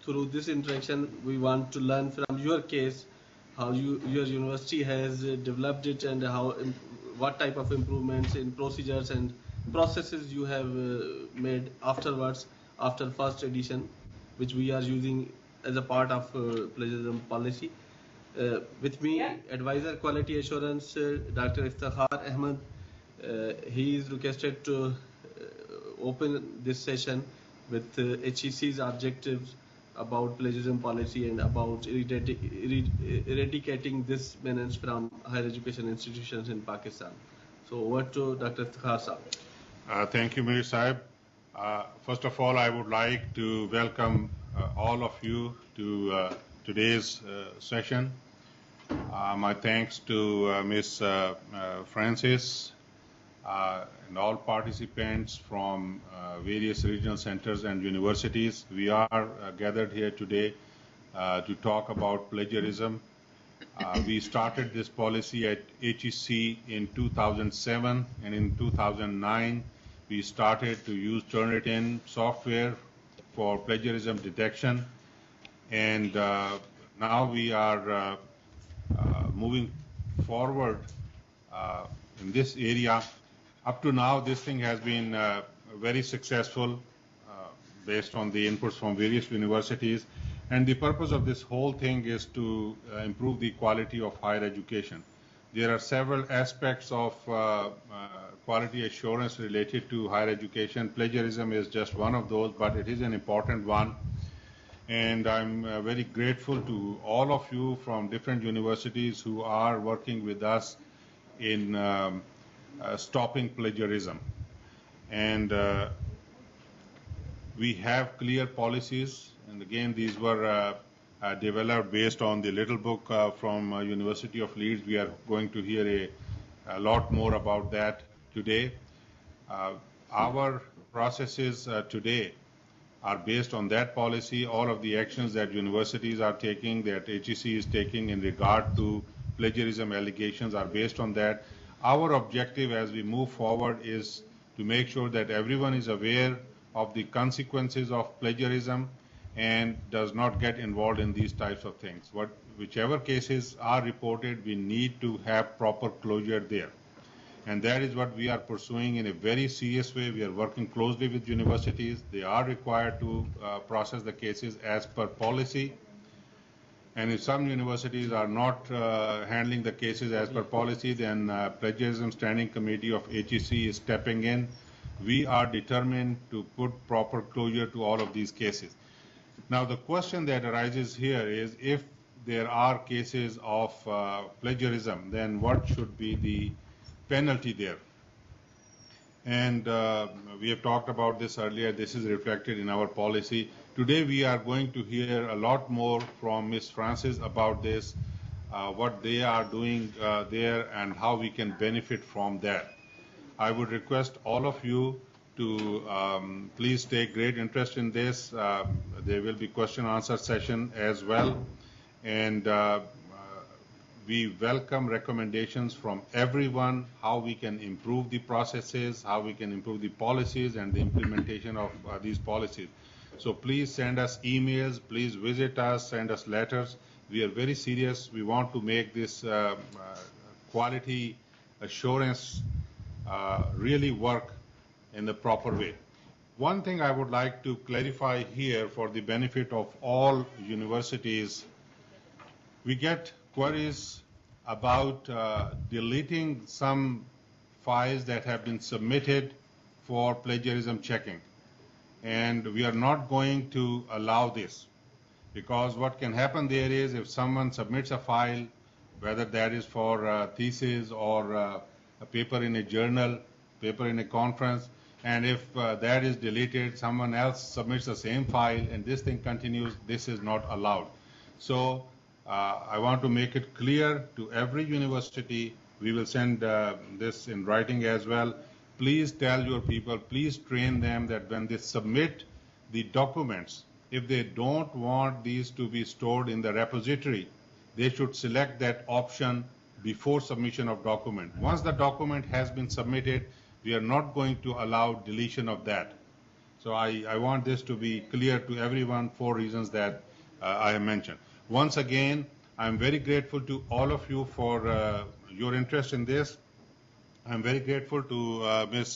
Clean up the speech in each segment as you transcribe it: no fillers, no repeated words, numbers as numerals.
through this interaction, we want to learn from your case how your university has developed it and what type of improvements in procedures and processes you have made afterwards after first edition, which we are using as a part of plagiarism policy. With me, advisor quality assurance, Dr. Iftikhar Ahmed. He is requested to open this session with HEC's objectives about plagiarism policy and about eradicating this menace from higher education institutions in Pakistan. So over to Dr. Iftikhar Saab. Thank you, Mir Saib. First of all, I would like to welcome all of you to today's session. My thanks to Ms. Francis and all participants from various regional centers and universities. We are gathered here today to talk about plagiarism. We started this policy at HEC in 2007, and in 2009 we started to use Turnitin software for plagiarism detection, and now we are moving forward in this area. Up to now, this thing has been very successful based on the inputs from various universities, and the purpose of this whole thing is to improve the quality of higher education. There are several aspects of quality assurance related to higher education. Plagiarism is just one of those, but it is an important one. And I'm very grateful to all of you from different universities who are working with us in stopping plagiarism. And we have clear policies, and again, these were developed based on the little book from University of Leeds. We are going to hear a lot more about that today. Our processes today are based on that policy. All of the actions that universities are taking, that HEC is taking in regard to plagiarism allegations are based on that. Our objective as we move forward is to make sure that everyone is aware of the consequences of plagiarism and does not get involved in these types of things. Whichever cases are reported, we need to have proper closure there. And that is what we are pursuing in a very serious way. We are working closely with universities. They are required to process the cases as per policy. And if some universities are not handling the cases as per policy, then Plagiarism Standing Committee of HEC is stepping in. We are determined to put proper closure to all of these cases. Now, the question that arises here is, if there are cases of plagiarism, then what should be the penalty there? And we have talked about this earlier. This is reflected in our policy. Today we are going to hear a lot more from Ms. Francis about this, what they are doing there and how we can benefit from that. I would request all of you to please take great interest in this. There will be question and answer session as well. And we welcome recommendations from everyone, how we can improve the processes, how we can improve the policies and the implementation of these policies. So please send us emails, please visit us, send us letters. We are very serious. We want to make this quality assurance really work in the proper way. One thing I would like to clarify here for the benefit of all universities, we get queries about deleting some files that have been submitted for plagiarism checking. And we are not going to allow this, because what can happen there is, if someone submits a file, whether that is for a thesis or a paper in a journal, paper in a conference, and if that is deleted, someone else submits the same file and this thing continues, this is not allowed. So I want to make it clear to every university. We will send this in writing as well. Please tell your people, please train them that when they submit the documents, if they don't want these to be stored in the repository, they should select that option before submission of document. Once the document has been submitted, we are not going to allow deletion of that. So I want this to be clear to everyone for reasons that I have mentioned. Once again, I'm very grateful to all of you for your interest in this. I'm very grateful to Ms.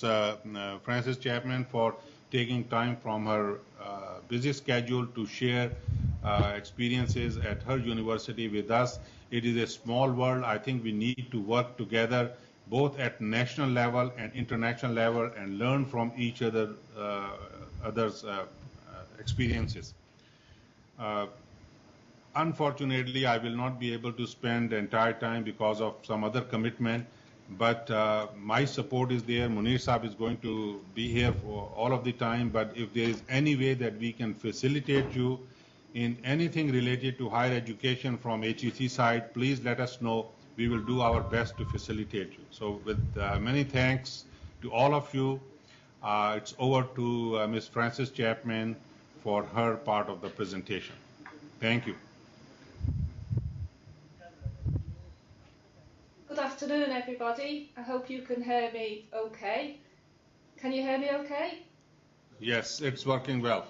Frances Chapman for taking time from her busy schedule to share experiences at her university with us. It is a small world. I think we need to work together both at national level and international level and learn from each other's experiences. Unfortunately, I will not be able to spend the entire time because of some other commitment, but my support is there. Munir Saab is going to be here for all of the time, but if there is any way that we can facilitate you in anything related to higher education from HEC side, please let us know. We will do our best to facilitate you. So with many thanks to all of you, it's over to Ms. Frances Chapman for her part of the presentation. Thank you. Good afternoon, everybody. I hope you can hear me okay. Can you hear me okay? Yes, it's working well.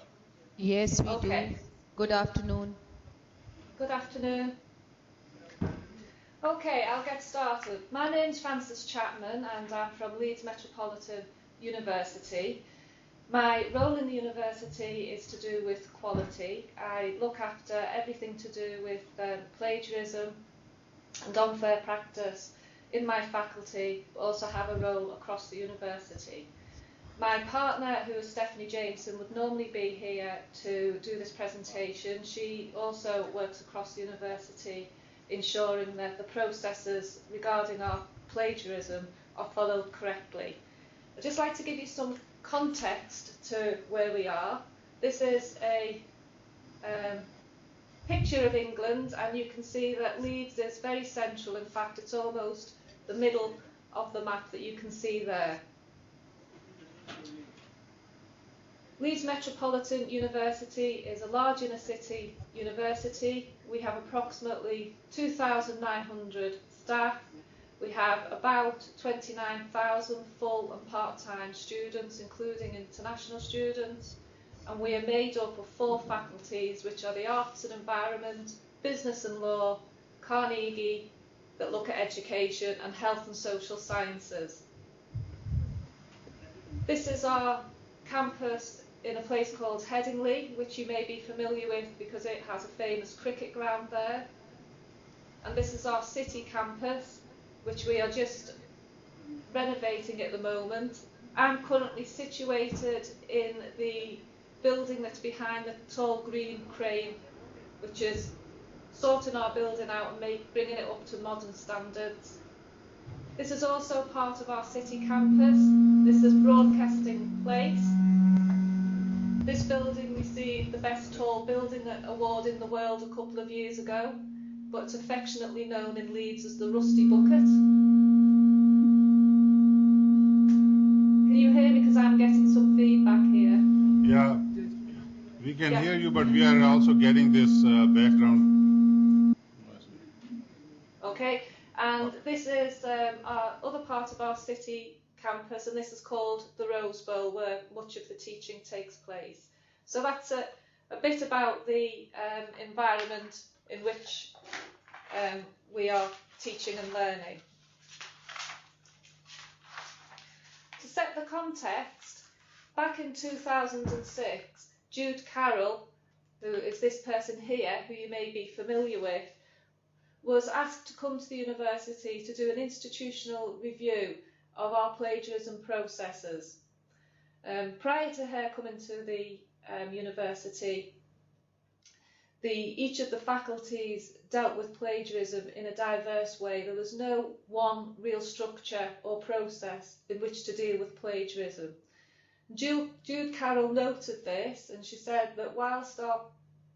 Yes, we Okay. do. Good afternoon. Good afternoon. Okay, I'll get started. My name's Frances Chapman and I'm from Leeds Metropolitan University. My role in the university is to do with quality. I look after everything to do with plagiarism and unfair practice in my faculty, but also have a role across the university. My partner, who is Stephanie Jameson, would normally be here to do this presentation. She also works across the university, ensuring that the processes regarding our plagiarism are followed correctly. I'd just like to give you some context to where we are. This is a picture of England, and you can see that Leeds is very central. In fact, it's almost the middle of the map that you can see there. Leeds Metropolitan University is a large inner city university. We have approximately 2,900 staff. We have about 29,000 full and part-time students, including international students. And we are made up of 4 faculties, which are the Arts and Environment, Business and Law, Carnegie, that look at education, and Health and Social Sciences. This is our campus in a place called Headingley, which you may be familiar with because it has a famous cricket ground there. And this is our city campus, which we are just renovating at the moment. I'm currently situated in the building that's behind the tall green crane, which is sorting our building out and bringing it up to modern standards. This is also part of our city campus. This is Broadcasting Place. This building received the Best Tall Building Award in the world a couple of years ago, but it's affectionately known in Leeds as the Rusty Bucket. Can you hear me? Because I'm getting some feedback here. Yeah, we can hear you, but we are also getting this background. Okay, and this is our other part of our city campus, and this is called the Rose Bowl, where much of the teaching takes place. So that's a bit about the environment in which we are teaching and learning. To set the context, back in 2006, Jude Carroll, who is this person here, who you may be familiar with, was asked to come to the university to do an institutional review of our plagiarism processes. Prior to her coming to the university, each of the faculties dealt with plagiarism in a diverse way. There was no one real structure or process in which to deal with plagiarism. Jude Carroll noted this, and she said that whilst our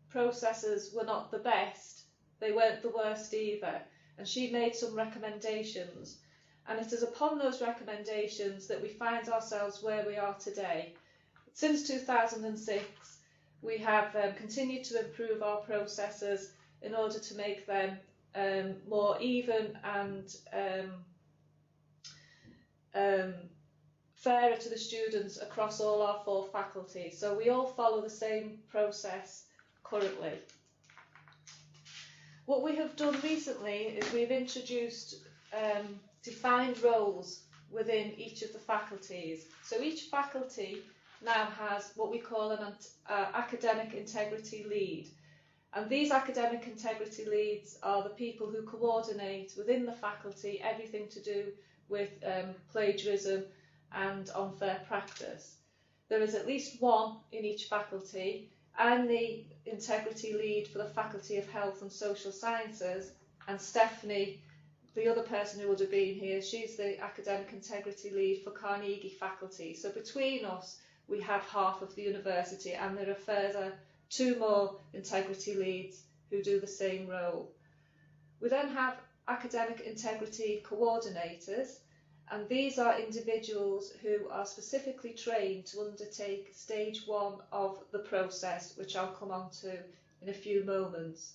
processes were not the best, they weren't the worst either, and she made some recommendations. And it is upon those recommendations that we find ourselves where we are today. Since 2006, we have continued to improve our processes in order to make them more even and fairer to the students across all our 4 faculties. So we all follow the same process currently. What we have done recently is we've introduced defined roles within each of the faculties. So each faculty now has what we call an academic integrity lead. And these academic integrity leads are the people who coordinate within the faculty everything to do with plagiarism and unfair practice. There is at least one in each faculty. I'm the integrity lead for the Faculty of Health and Social Sciences, and Stephanie, the other person who would have been here, she's the academic integrity lead for Carnegie faculty. So between us, we have half of the university, and there are further 2 more integrity leads who do the same role. We then have academic integrity coordinators, and these are individuals who are specifically trained to undertake stage 1 of the process, which I'll come on to in a few moments.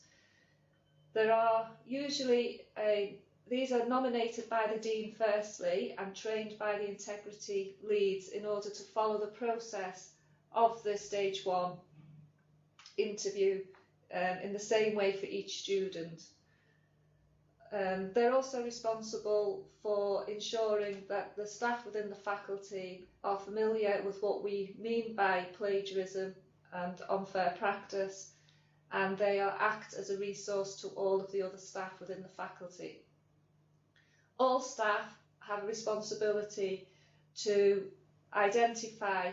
There are usually these are nominated by the Dean firstly and trained by the integrity leads in order to follow the process of the stage 1 interview in the same way for each student. They're also responsible for ensuring that the staff within the faculty are familiar with what we mean by plagiarism and unfair practice, and they act as a resource to all of the other staff within the faculty. All staff have a responsibility to identify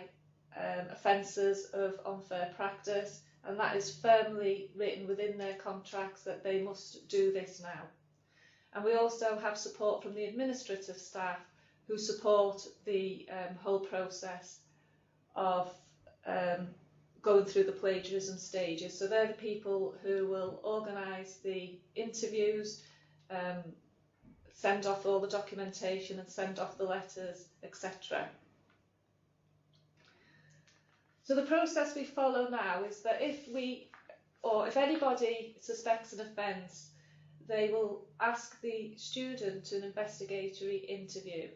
offences of unfair practice, and that is firmly written within their contracts that they must do this now. And we also have support from the administrative staff who support the whole process of going through the plagiarism stages. So they're the people who will organise the interviews, send off all the documentation and send off the letters, etc. So the process we follow now is that if anybody suspects an offence, they will ask the student to an investigatory interview.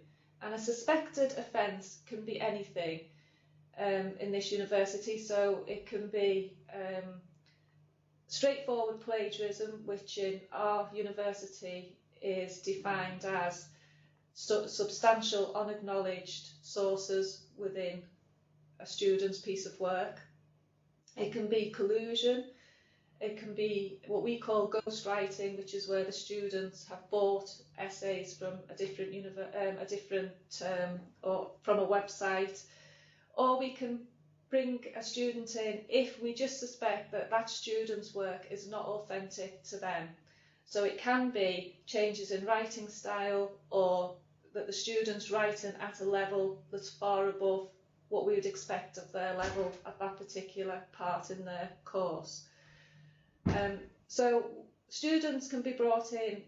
And a suspected offence can be anything in this university. So it can be straightforward plagiarism, which in our university is defined as substantial unacknowledged sources within a student's piece of work. It can be collusion. It can be what we call ghostwriting, which is where the students have bought essays from or from a website. Or we can bring a student in if we just suspect that that student's work is not authentic to them. So it can be changes in writing style, or that the student's writing at a level that's far above what we would expect of their level at that particular part in their course. So students can be brought in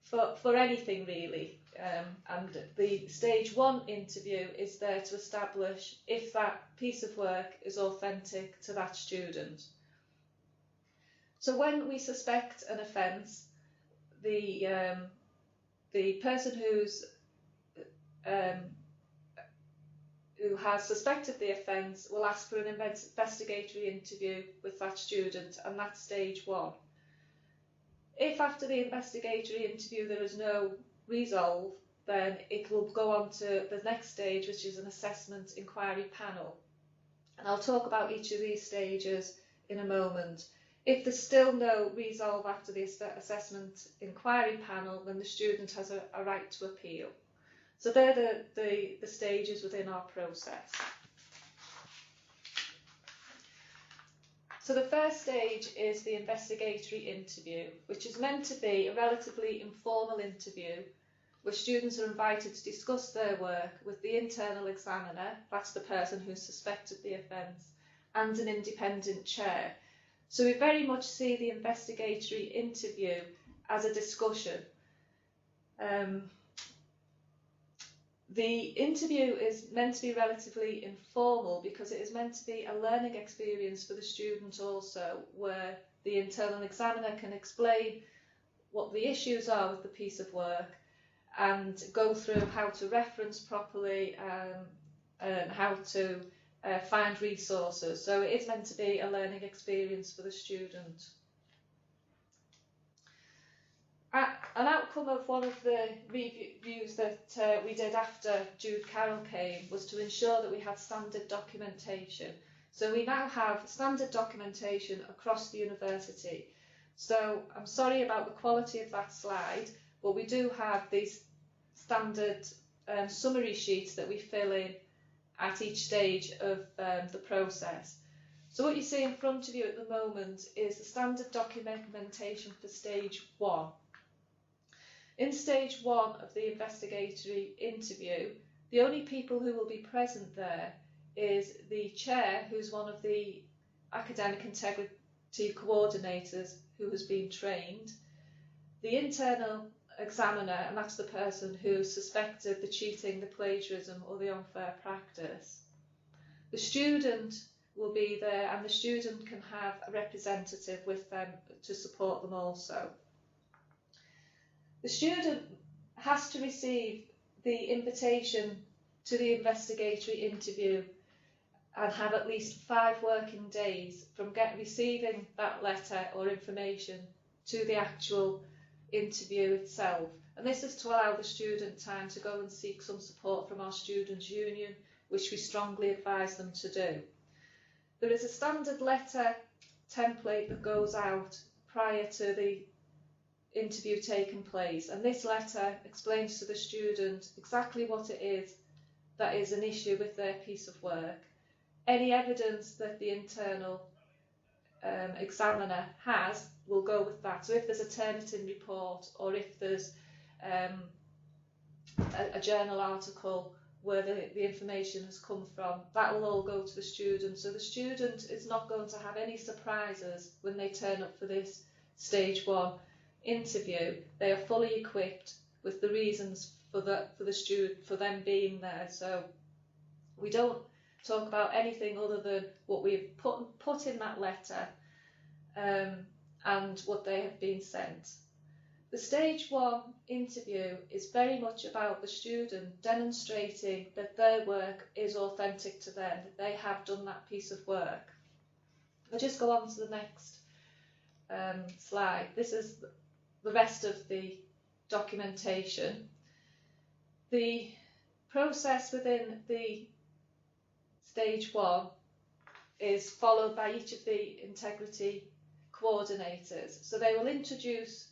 for anything really, and the stage 1 interview is there to establish if that piece of work is authentic to that student. So when we suspect an offence, the person who has suspected the offence will ask for an investigatory interview with that student, and that's stage 1. If after the investigatory interview there is no resolve, then it will go on to the next stage, which is an assessment inquiry panel. And I'll talk about each of these stages in a moment. If there's still no resolve after the assessment inquiry panel, then the student has a right to appeal. So they're the stages within our process. So the first stage is the investigatory interview, which is meant to be a relatively informal interview where students are invited to discuss their work with the internal examiner, that's the person who suspected the offence, and an independent chair. So we very much see the investigatory interview as a discussion. The interview is meant to be relatively informal because it is meant to be a learning experience for the student also, where the internal examiner can explain what the issues are with the piece of work and go through how to reference properly, how to find resources. So it is meant to be a learning experience for the student. An outcome of one of the reviews that we did after Jude Carroll came was to ensure that we had standard documentation. So we now have standard documentation across the university. So I'm sorry about the quality of that slide, but we do have these standard summary sheets that we fill in at each stage of the process. So what you see in front of you at the moment is the standard documentation for stage 1. In stage 1 of the investigatory interview, the only people who will be present there is the chair, who's one of the academic integrity coordinators who has been trained, the internal examiner, and that's the person who suspected the cheating, the plagiarism or the unfair practice. The student will be there, and the student can have a representative with them to support them also. The student has to receive the invitation to the investigatory interview and have at least 5 working days from receiving that letter or information to the actual interview itself. And this is to allow the student time to go and seek some support from our students' union, which we strongly advise them to do. There is a standard letter template that goes out prior to the interview taking place, and this letter explains to the student exactly what it is that is an issue with their piece of work, any evidence that the internal examiner has will go with that. So if there's a Turnitin report, or if there's a journal article where the information has come from, that will all go to the student. So the student is not going to have any surprises when they turn up for this stage 1 interview. They are fully equipped with the reasons for them being there. So we don't talk about anything other than what we've put in that letter and what they have been sent. The stage 1 interview is very much about the student demonstrating that their work is authentic to them, that they have done that piece of work. I'll just go on to the next slide. This is the rest of the documentation. The process within the stage 1 is followed by each of the integrity coordinators. So they will introduce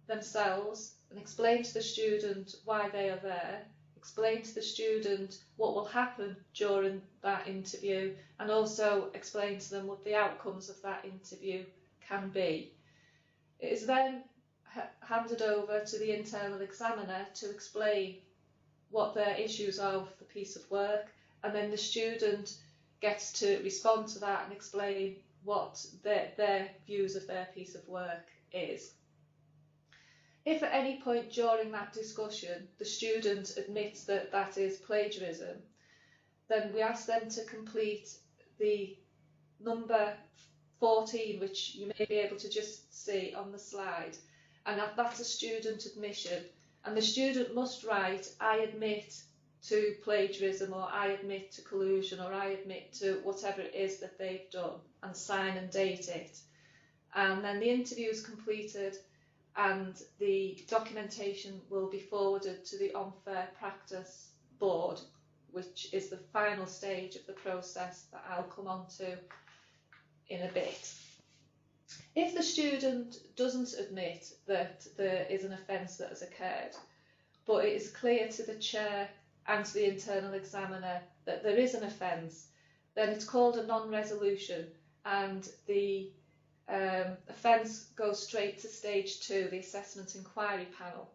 themselves and explain to the student why they are there, explain to the student what will happen during that interview, and also explain to them what the outcomes of that interview can be. It is then handed over to the internal examiner to explain what their issues are with the piece of work, and then the student gets to respond to that and explain what their views of their piece of work is. If at any point during that discussion the student admits that that is plagiarism, then we ask them to complete the number 14, which you may be able to just see on the slide, and that's a student admission, and the student must write, I admit to plagiarism, or I admit to collusion, or I admit to whatever it is that they've done, and sign and date it. And then the interview is completed and the documentation will be forwarded to the Unfair Practice Board, which is the final stage of the process that I'll come on to in a bit. If the student doesn't admit that there is an offence that has occurred, but it is clear to the chair and to the internal examiner that there is an offence, then it's called a non-resolution, and the offence goes straight to stage 2, the assessment inquiry panel.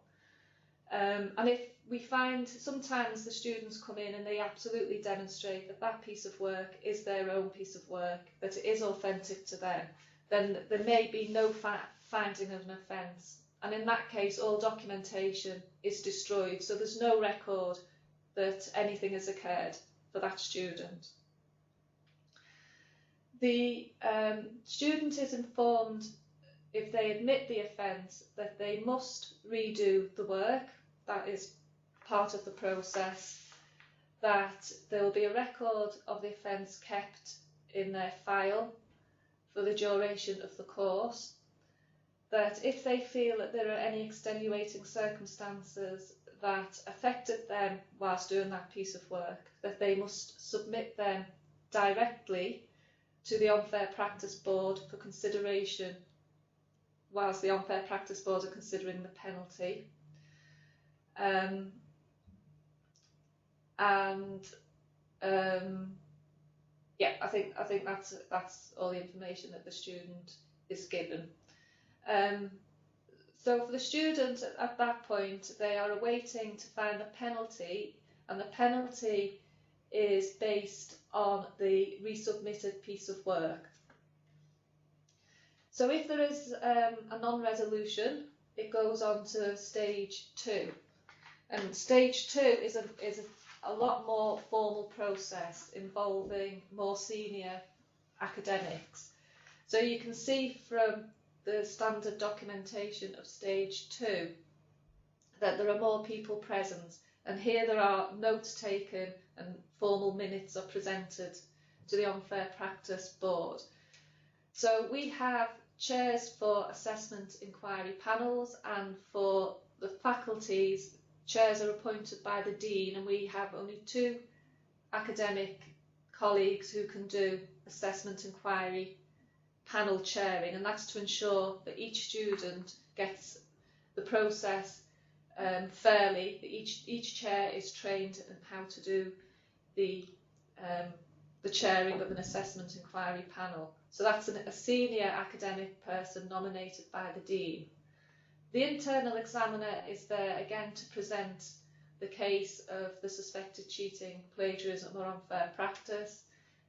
And if we find sometimes the students come in and they absolutely demonstrate that that piece of work is their own piece of work, that it is authentic to them, then there may be no finding of an offence. And in that case, all documentation is destroyed. So there's no record that anything has occurred for that student. The student is informed, if they admit the offence, that they must redo the work. That is part of the process. that there will be a record of the offence kept in their file for the duration of the course, that if they feel that there are any extenuating circumstances that affected them whilst doing that piece of work, that they must submit them directly to the Unfair Practice Board for consideration whilst the Unfair Practice Board are considering the penalty. Yeah, I think that's all the information that the student is given. So for the student at that point, they are awaiting to find the penalty, and the penalty is based on the resubmitted piece of work. So if there is a non-resolution, it goes on to stage 2. And stage 2 is a lot more formal process involving more senior academics. So you can see from the standard documentation of stage 2 that there are more people present, and here there are notes taken and formal minutes are presented to the Unfair Practice Board. So we have chairs for assessment inquiry panels, and for the faculties, chairs are appointed by the Dean, and we have only 2 academic colleagues who can do assessment inquiry panel chairing, and that's to ensure that each student gets the process fairly, that each chair is trained in how to do the chairing of an assessment inquiry panel. So that's a senior academic person nominated by the Dean. The internal examiner is there again to present the case of the suspected cheating, plagiarism or unfair practice.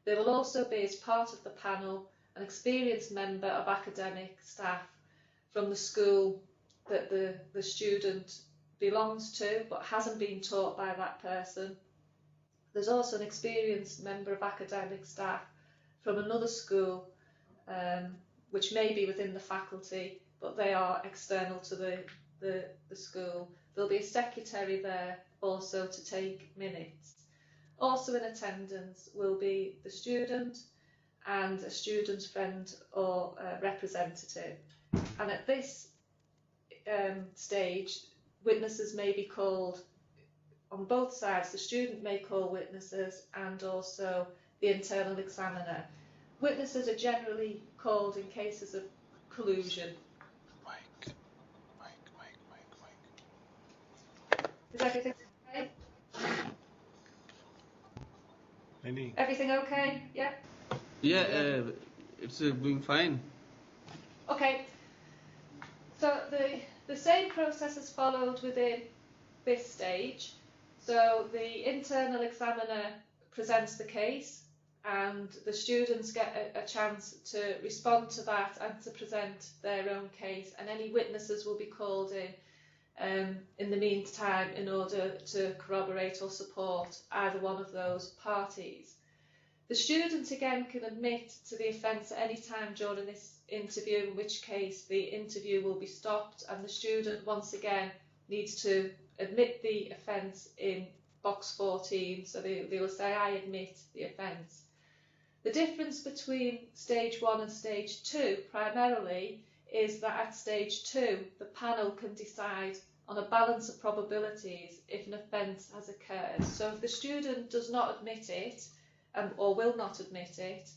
There will also be, as part of the panel, an experienced member of academic staff from the school that the student belongs to but hasn't been taught by that person. There's also an experienced member of academic staff from another school, which may be within the faculty, but they are external to the school. There'll be a secretary there also to take minutes. Also in attendance will be the student and a student's friend or representative. And at this stage, witnesses may be called on both sides. The student may call witnesses and also the internal examiner. Witnesses are generally called in cases of collusion. Is everything okay? Everything okay? Yeah? Yeah, it's going fine. Okay. So the same process is followed within this stage. So the internal examiner presents the case, and the students get a chance to respond to that and to present their own case, and any witnesses will be called in the meantime in order to corroborate or support either one of those parties. The student again can admit to the offence at any time during this interview, in which case the interview will be stopped, and the student once again needs to admit the offence in box 14. So they will say, I admit the offence. The difference between stage 1 and stage 2 primarily is that at stage 2 the panel can decide on a balance of probabilities if an offence has occurred. So if the student does not admit it or will not admit it,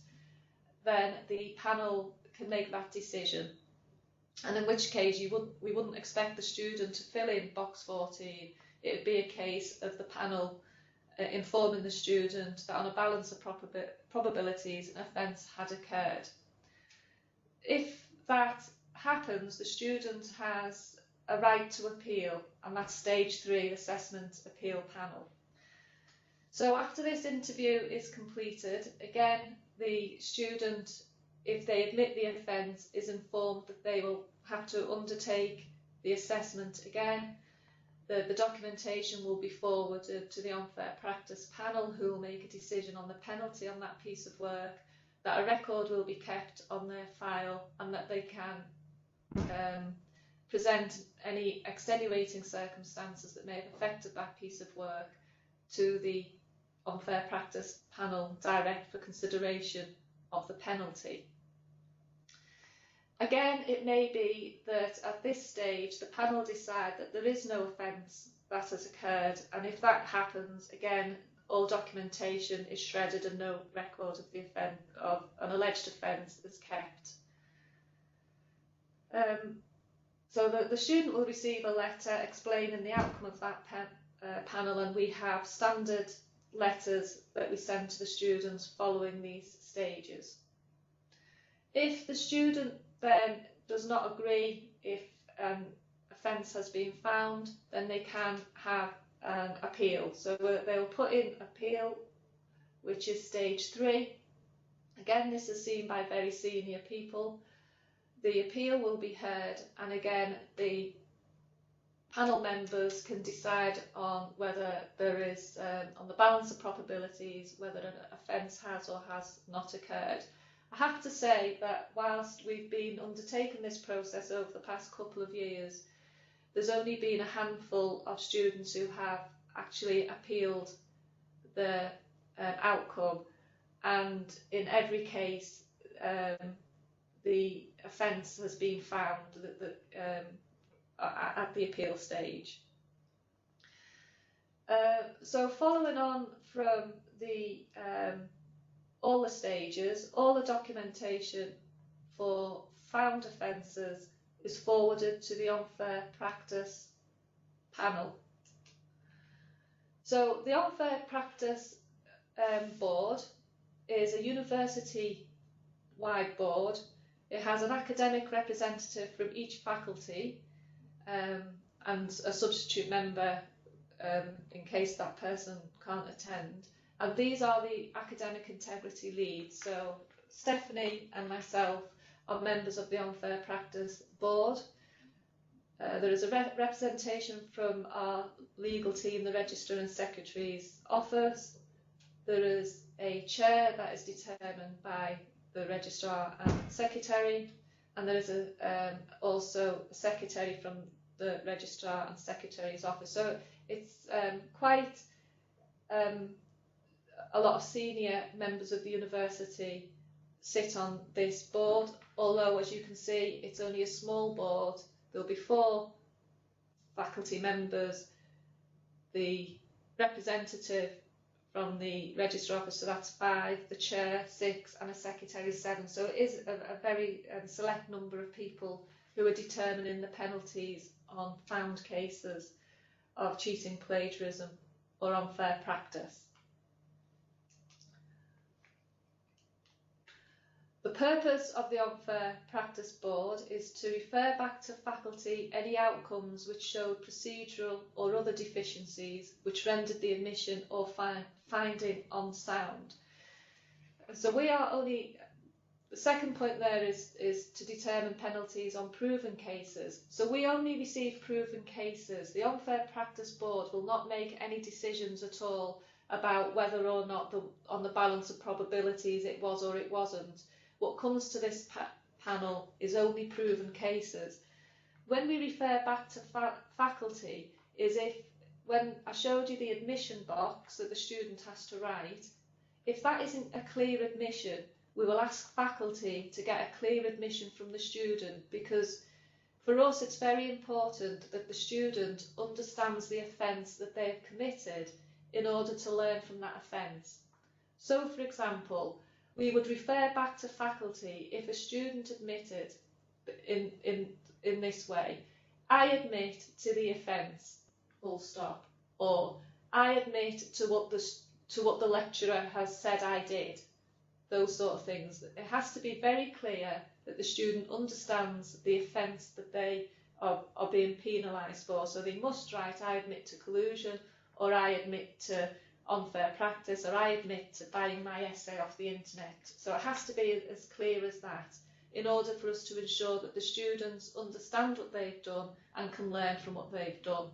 then the panel can make that decision. And in which case we wouldn't expect the student to fill in box 14. It would be a case of the panel informing the student that on a balance of probabilities an offence had occurred. If that happens, the student has a right to appeal, and that's stage 3, assessment appeal panel. So after this interview is completed, again the student, if they admit the offence, is informed that they will have to undertake the assessment again. The documentation will be forwarded to the Unfair Practice panel, who will make a decision on the penalty on that piece of work, that a record will be kept on their file, and that they can present any extenuating circumstances that may have affected that piece of work to the unfair practice panel direct for consideration of the penalty. Again, it may be that at this stage the panel decide that there is no offence that has occurred, and if that happens, again, all documentation is shredded and no record of the offence, of an alleged offence, is kept. So the student will receive a letter explaining the outcome of that panel, and we have standard letters that we send to the students following these stages. If the student then does not agree if an offence has been found, then they can have an appeal. So they'll put in appeal, which is stage 3. Again, this is seen by very senior people. The appeal will be heard, and again, the panel members can decide on whether there is, on the balance of probabilities, whether an offence has or has not occurred. I have to say that whilst we've been undertaking this process over the past couple of years, there's only been a handful of students who have actually appealed the outcome, and in every case the offence has been found at the appeal stage. So following on from all the stages, all the documentation for found offences is forwarded to the Unfair Practice panel. So the Unfair Practice board is a university-wide board. It has an academic representative from each faculty and a substitute member in case that person can't attend. And these are the academic integrity leads. So Stephanie and myself are members of the Unfair Practice board. There is a representation from our legal team, the Registrar and Secretary's office. There is a chair that is determined by the Registrar and Secretary, and there is also a secretary from the Registrar and Secretary's office. So it's quite a lot of senior members of the university sit on this board, although as you can see it's only a small board. There'll be 4 faculty members, the representative from the Registrar Office, so that's 5, the chair 6, and a secretary 7. So it is a very select number of people who are determining the penalties on found cases of cheating, plagiarism or unfair practice. The purpose of the Unfair Practice Board is to refer back to faculty any outcomes which showed procedural or other deficiencies which rendered the admission or finding unsound. So we are only, the second point there is to determine penalties on proven cases. So we only receive proven cases. The Unfair Practice Board will not make any decisions at all about whether or not on the balance of probabilities it was or it wasn't. What comes to this panel is only proven cases. When we refer back to faculty, is if, when I showed you the admission box that the student has to write, if that isn't a clear admission, we will ask faculty to get a clear admission from the student, because for us it's very important that the student understands the offence that they've committed in order to learn from that offence. So, for example, we would refer back to faculty if a student admitted in this way: I admit to the offence, full stop, or I admit to what the lecturer has said I did. Those sort of things. It has to be very clear that the student understands the offence that they are being penalised for. So they must write, I admit to collusion, or I admit to unfair practice, or I admit to buying my essay off the internet. So it has to be as clear as that in order for us to ensure that the students understand what they've done and can learn from what they've done.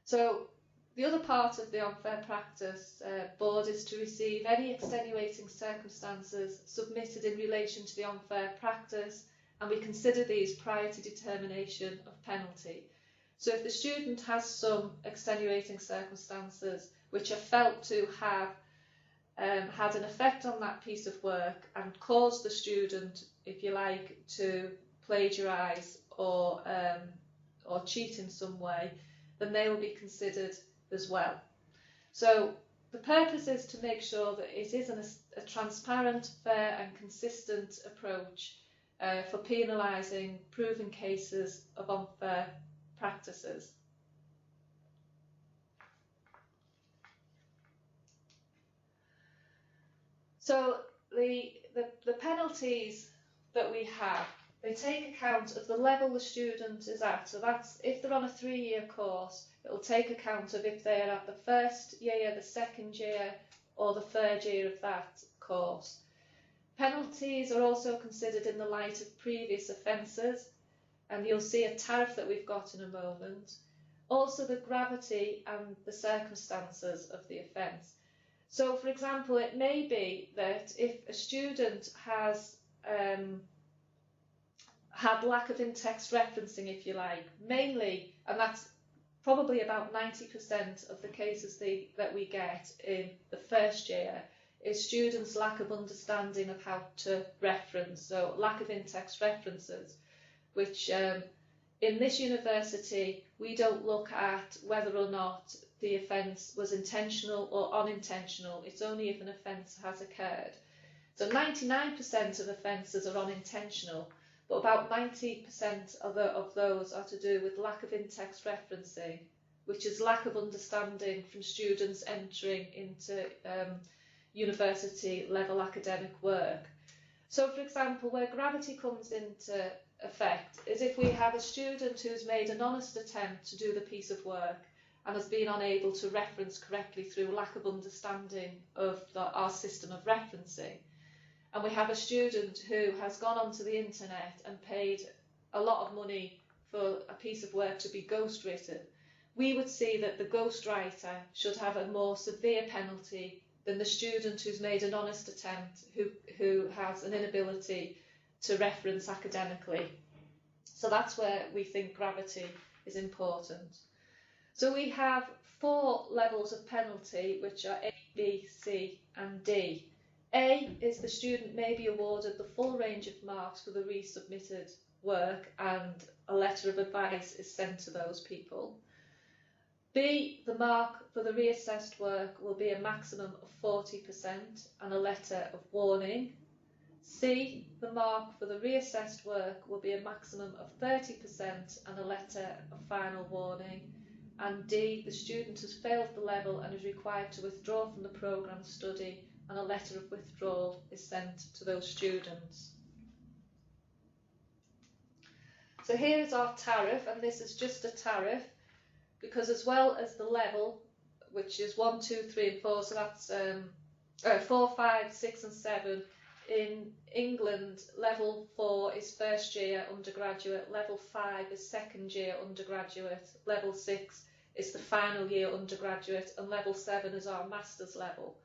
So the other part of the Unfair Practice Board is to receive any extenuating circumstances submitted in relation to the unfair practice, and we consider these prior to determination of penalty. So if the student has some extenuating circumstances which are felt to have had an effect on that piece of work and caused the student, if you like, to plagiarise or cheat in some way, then they will be considered as well. So the purpose is to make sure that it is a transparent, fair and consistent approach for penalising proven cases of unfair practices. So the penalties that we have, they take account of the level the student is at. So that's if they're on a 3-year course, it will take account of if they're at the first year, the second year, or the third year of that course. Penalties are also considered in the light of previous offences, and you'll see a tariff that we've got in a moment. Also the gravity and the circumstances of the offence. So, for example, it may be that if a student has had lack of in-text referencing, if you like, mainly, and that's probably about 90% of the cases that we get in the first year, is students' lack of understanding of how to reference, so lack of in-text references, which in this university we don't look at whether or not the offence was intentional or unintentional. It's only if an offence has occurred. So 99% of offences are unintentional, but about 90% of those are to do with lack of in-text referencing, which is lack of understanding from students entering into university level academic work. So, for example, where gravity comes into effect is if we have a student who's made an honest attempt to do the piece of work and has been unable to reference correctly through lack of understanding of our system of referencing. And we have a student who has gone onto the internet and paid a lot of money for a piece of work to be ghostwritten. We would see that the ghostwriter should have a more severe penalty than the student who's made an honest attempt, who has an inability to reference academically. So that's where we think gravity is important. So we have 4 levels of penalty, which are A, B, C and D. A is the student may be awarded the full range of marks for the resubmitted work and a letter of advice is sent to those people. B, the mark for the reassessed work will be a maximum of 40% and a letter of warning. C, the mark for the reassessed work will be a maximum of 30% and a letter of final warning. And D, the student has failed the level and is required to withdraw from the programme study and a letter of withdrawal is sent to those students. So here is our tariff, and this is just a tariff because as well as the level, which is 1, 2, 3 and 4, so that's 4, 5, 6 and 7. In England, level 4 is first year undergraduate, level 5 is second year undergraduate, level 6 is the final year undergraduate, and level 7 is our master's level.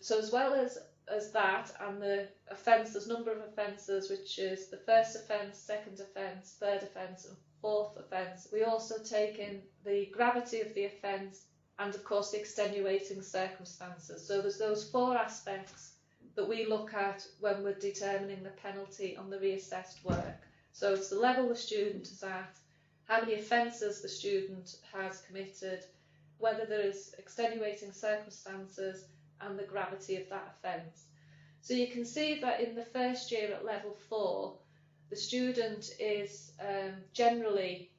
So as well as that, and the offence, there's number of offences, which is the first offence, second offence, third offence and fourth offence. We also take in the gravity of the offence and of course the extenuating circumstances. So there's those 4 aspects that we look at when we're determining the penalty on the reassessed work. So it's the level the student is at, how many offences the student has committed, whether there is extenuating circumstances and the gravity of that offence. So you can see that in the first year at level 4, the student is generally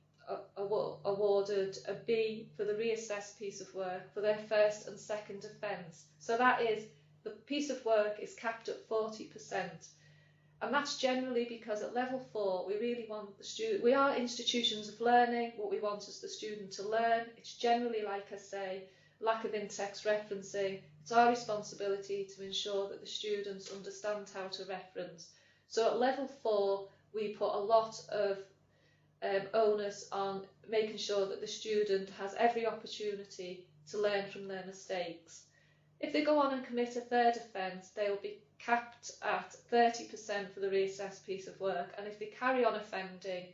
awarded a B for the reassessed piece of work for their first and second offence. So that is, the piece of work is capped at 40%. And that's generally because at level 4, we really want the student, we are institutions of learning, what we want is the student to learn. It's generally, like I say, lack of in-text referencing. It's our responsibility to ensure that the students understand how to reference. So at level 4, we put a lot of onus on making sure that the student has every opportunity to learn from their mistakes. If they go on and commit a third offence, they will be capped at 30% for the reassessed piece of work, and if they carry on offending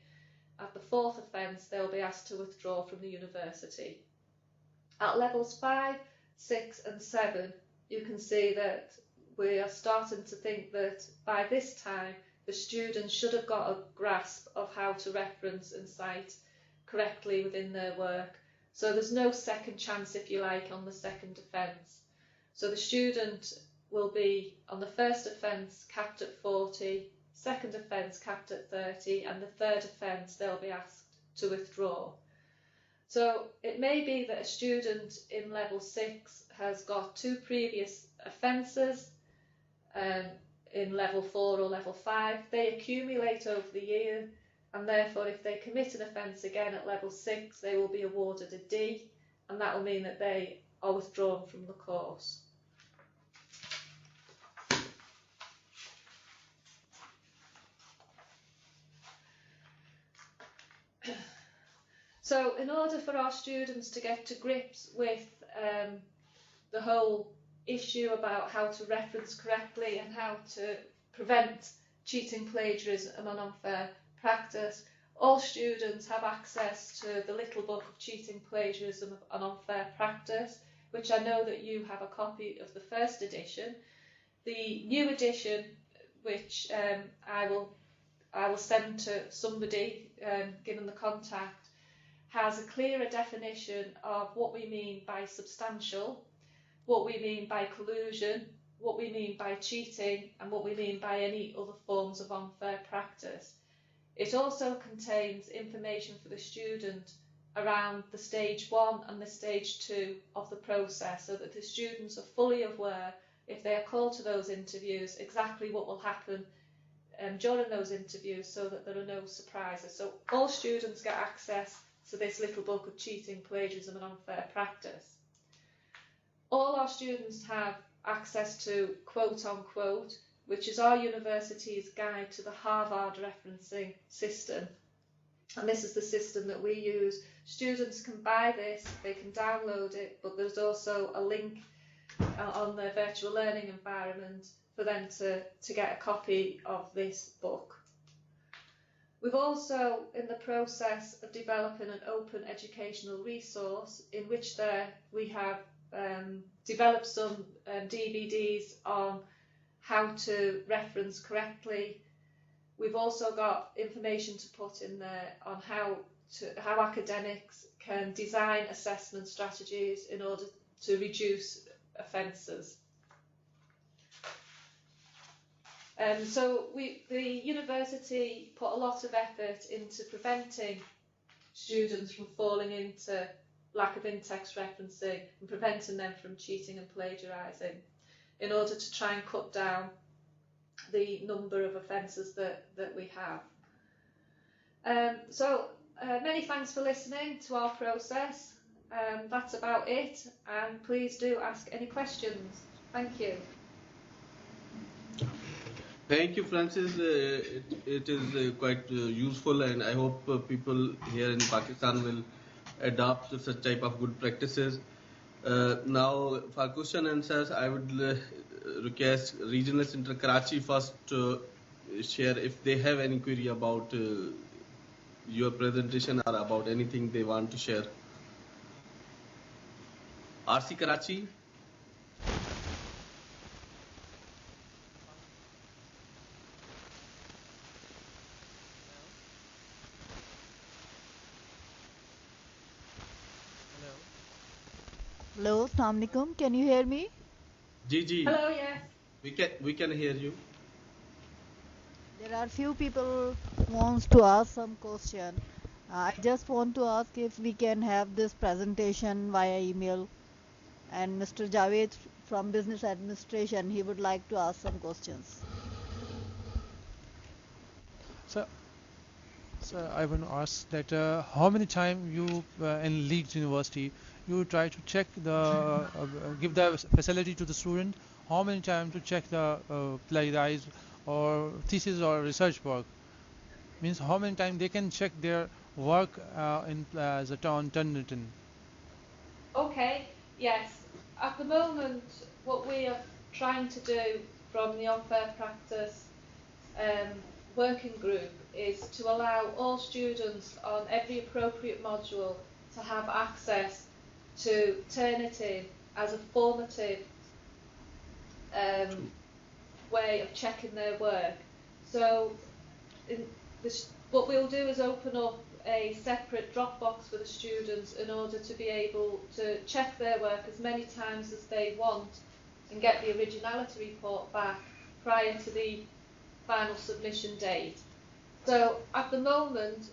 at the fourth offence, they'll be asked to withdraw from the university. At levels 5, 6 and 7, you can see that we are starting to think that by this time the students should have got a grasp of how to reference and cite correctly within their work. So there's no second chance, if you like, on the second offence. So the student will be on the first offence capped at 40, second offence capped at 30, and the third offence they'll be asked to withdraw. So it may be that a student in level 6 has got 2 previous offences in level 4 or level 5. They accumulate over the year, and therefore if they commit an offence again at level 6, they will be awarded a D, and that will mean that they are withdrawn from the course. So in order for our students to get to grips with the whole issue about how to reference correctly and how to prevent cheating, plagiarism and unfair practice, all students have access to the little book of cheating, plagiarism and unfair practice, which I know that you have a copy of the first edition. The new edition, which I will send to somebody given the contact, has a clearer definition of what we mean by substantial, what we mean by collusion, what we mean by cheating, and what we mean by any other forms of unfair practice. It also contains information for the student around the stage 1 and the stage 2 of the process, so that the students are fully aware, if they are called to those interviews, exactly what will happen during those interviews, so that there are no surprises. So all students get access to this little book of cheating, plagiarism and unfair practice. All our students have access to Quote Unquote, which is our university's guide to the Harvard referencing system. And this is the system that we use. Students can buy this, they can download it, but there's also a link on their virtual learning environment for them to get a copy of this book. We've also in the process of developing an open educational resource in which we have developed some DVDs on how to reference correctly. We've also got information to put in there on how academics can design assessment strategies in order to reduce offences. So the university put a lot of effort into preventing students from falling into lack of in-text referencing and preventing them from cheating and plagiarising in order to try and cut down the number of offences that we have. Many thanks for listening to our process. That's about it, and please do ask any questions. Thank you. Thank you, Francis. It is quite useful, and I hope people here in Pakistan will adopt such type of good practices. Now, for question and answers, I would request Regional Center Karachi first to share if they have any query about your presentation or about anything they want to share. RC Karachi. Hello, Assalamu alaikum. Can you hear me? Gigi. Hello, yes. We can hear you. There are few people who wants to ask some question. I just want to ask if we can have this presentation via email. And Mr. Javed from Business Administration, he would like to ask some questions. So I want to ask that how many times you in Leeds University you try to check the give the facility to the student, how many times to check the plagiarized or thesis or research work, means how many times they can check their work in as a Turnitin. Okay, yes. At the moment, what we are trying to do from the unfair practice working group is to allow all students on every appropriate module to have access to Turnitin as a formative way of checking their work. So what we'll do is open up a separate Dropbox for the students in order to be able to check their work as many times as they want and get the originality report back prior to the final submission date. So at the moment,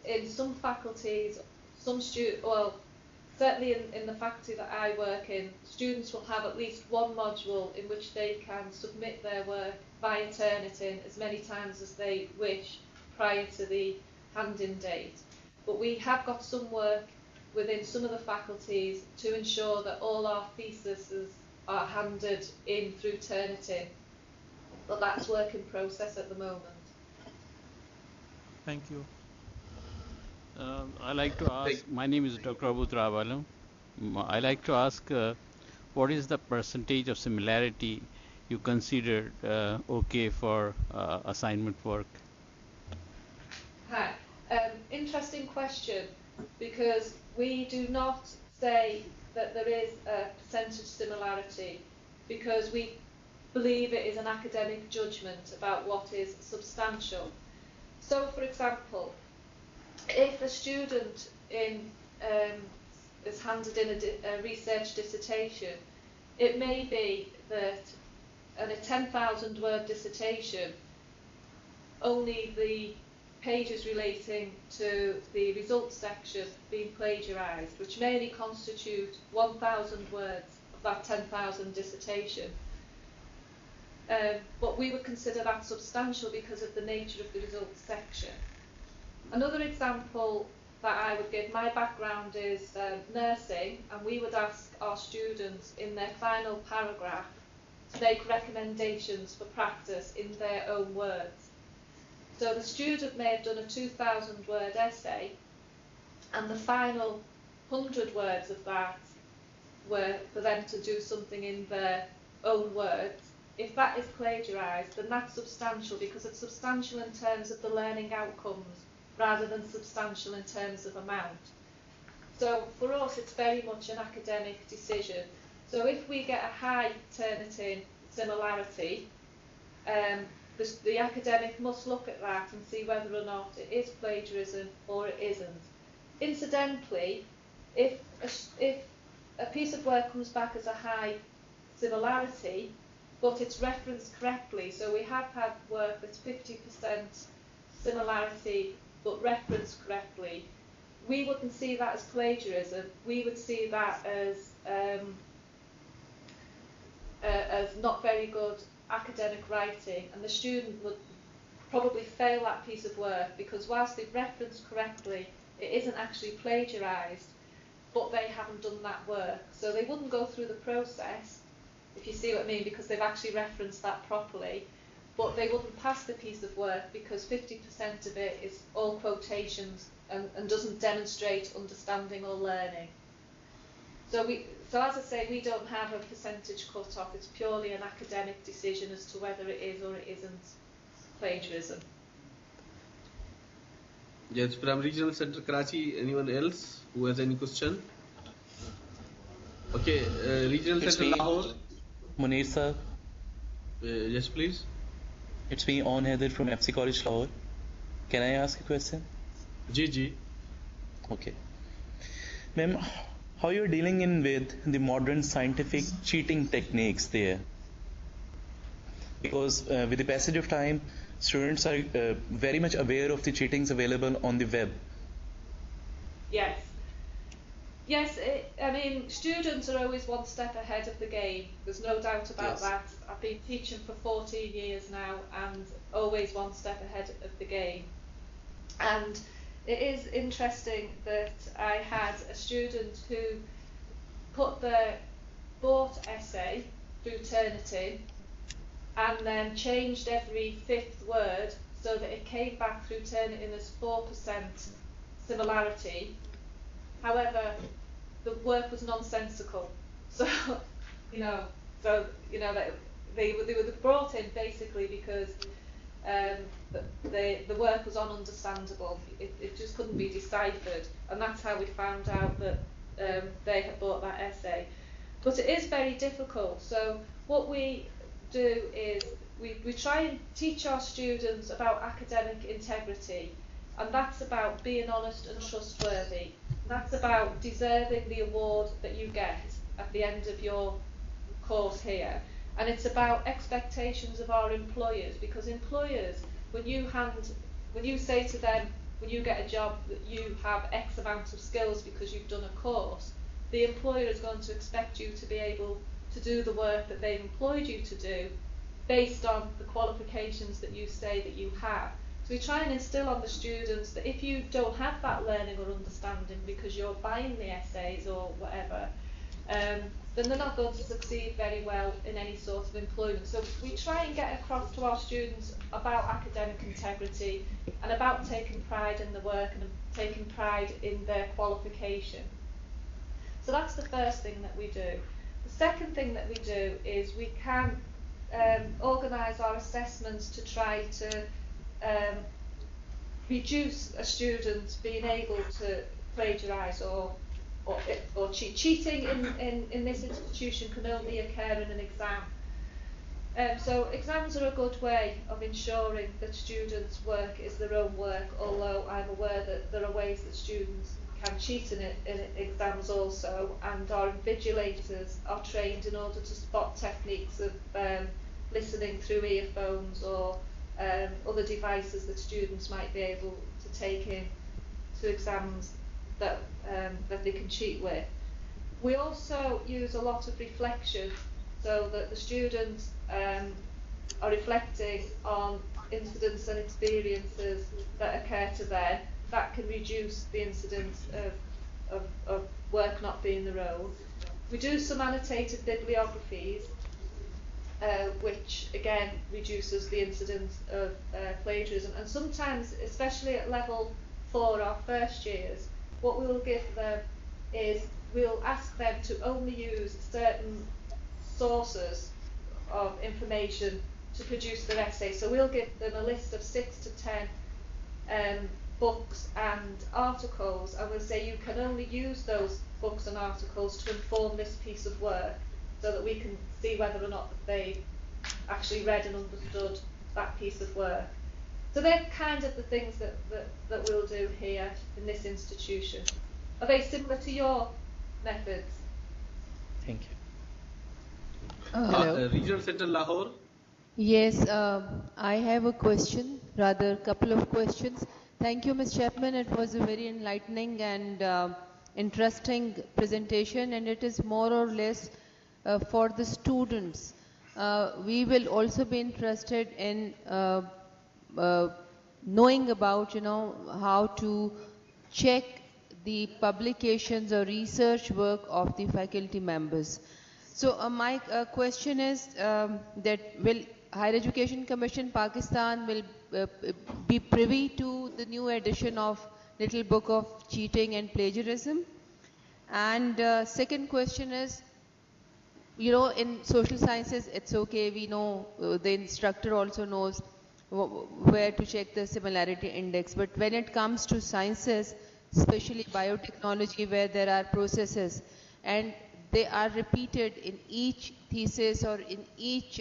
in some faculties, certainly in the faculty that I work in, students will have at least one module in which they can submit their work via Turnitin as many times as they wish prior to the hand-in date. But we have got some work within some of the faculties to ensure that all our theses are handed in through Turnitin. But that's work in process at the moment. Thank you. I like to ask, my name is Dr. Abu Travalu. I like to ask, what is the percentage of similarity you considered okay for assignment work? Hi. Interesting question, because we do not say that there is a percentage similarity, because we believe it is an academic judgment about what is substantial. So, for example, if a student is handed in a research dissertation, it may be that in a 10,000 word dissertation, only the pages relating to the results section being plagiarised, which may only constitute 1,000 words of that 10,000 dissertation. But we would consider that substantial because of the nature of the results section. Another example that I would give, my background is nursing, and we would ask our students in their final paragraph to make recommendations for practice in their own words. So the student may have done a 2,000 word essay, and the final 100 words of that were for them to do something in their own words. If that is plagiarised, then that's substantial, because it's substantial in terms of the learning outcomes rather than substantial in terms of amount. So for us, it's very much an academic decision. So if we get a high Turnitin similarity, the academic must look at that and see whether or not it is plagiarism or it isn't. Incidentally, if a piece of work comes back as a high similarity, but it's referenced correctly, so we have had work that's 50% similarity but referenced correctly, we wouldn't see that as plagiarism. We would see that as not very good academic writing, and the student would probably fail that piece of work because whilst they've referenced correctly, it isn't actually plagiarised, but they haven't done that work. So they wouldn't go through the process, if you see what I mean, because they've actually referenced that properly, but they wouldn't pass the piece of work because 50% of it is all quotations and doesn't demonstrate understanding or learning. So as I say, we don't have a percentage cut-off. It's purely an academic decision as to whether it is or it isn't plagiarism. Yes, from Regional Center Karachi, anyone else who has any question? Okay, Regional It's Center me, Lahore. Munir sir. Yes, please. It's me, On Heather from FC College Lahore. Can I ask a question? Ji. Okay. Ma'am, how you're dealing with the modern scientific cheating techniques there? Because with the passage of time, students are very much aware of the cheatings available on the web. Yes. Yes, I mean, students are always one step ahead of the game. There's no doubt about that. I've been teaching for 14 years now and always one step ahead of the game. And it is interesting that I had a student who put their bought essay through Turnitin and then changed every fifth word so that it came back through Turnitin as 4% similarity. However, the work was nonsensical. So, that they were brought in basically because the work was ununderstandable. It just couldn't be deciphered, and that's how we found out that they had bought that essay. But it is very difficult. So what we do is we try and teach our students about academic integrity, and that's about being honest and trustworthy. That's about deserving the award that you get at the end of your course here. And it's about expectations of our employers, because employers, when you say to them, when you get a job, that you have X amount of skills because you've done a course, the employer is going to expect you to be able to do the work that they've employed you to do based on the qualifications that you say that you have. So we try and instill on the students that if you don't have that learning or understanding because you're buying the essays or whatever, then they're not going to succeed very well in any sort of employment. So we try and get across to our students about academic integrity and about taking pride in the work and taking pride in their qualification. So that's the first thing that we do. The second thing that we do is we can organise our assessments to try to reduce a student being able to plagiarise or cheat. Cheating in this institution can only occur in an exam. So exams are a good way of ensuring that students' work is their own work, although I'm aware that there are ways that students can cheat in exams also, and our invigilators are trained in order to spot techniques of listening through earphones or other devices that students might be able to take in to exams that they can cheat with. We also use a lot of reflection, so that the students are reflecting on incidents and experiences that occur to them. That can reduce the incidence of work not being their own. We do some annotated bibliographies, which again reduces the incidence of plagiarism. And sometimes, especially at level 4, our first years, what we will give them is we'll ask them to only use certain sources of information to produce their essay. So we'll give them a list of 6 to 10 books and articles, and we'll say you can only use those books and articles to inform this piece of work, so that we can see whether or not they actually read and understood that piece of work. So they're kind of the things that we'll do here in this institution. Are they similar to your methods? Thank you. Hello. Regional Center Lahore. Yes, I have a question, rather couple of questions. Thank you, Ms. Chapman. It was a very enlightening and interesting presentation, and it is more or less for the students. We will also be interested in knowing about, how to check the publications or research work of the faculty members. So my question is that will Higher Education Commission Pakistan will be privy to the new edition of Little Book of Cheating and Plagiarism? And second question is, in social sciences, it's okay, we know, the instructor also knows where to check the similarity index. But when it comes to sciences, especially biotechnology, where there are processes and they are repeated in each thesis or in each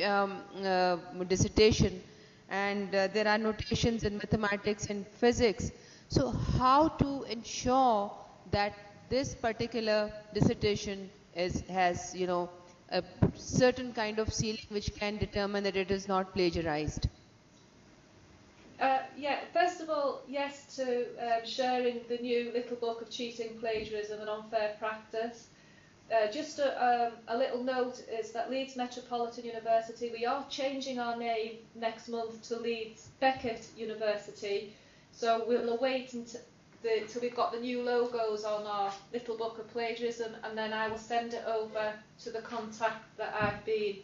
dissertation, and there are notations in mathematics and physics. So how to ensure that this particular dissertation has a certain kind of ceiling which can determine that it is not plagiarized? First of all, yes to sharing the new Little Book of Cheating, Plagiarism and Unfair Practice. Just a little note is that Leeds Metropolitan University, we are changing our name next month to Leeds Beckett University, so we'll await until we've got the new logos on our Little Book of Plagiarism, and then I will send it over to the contact that I've been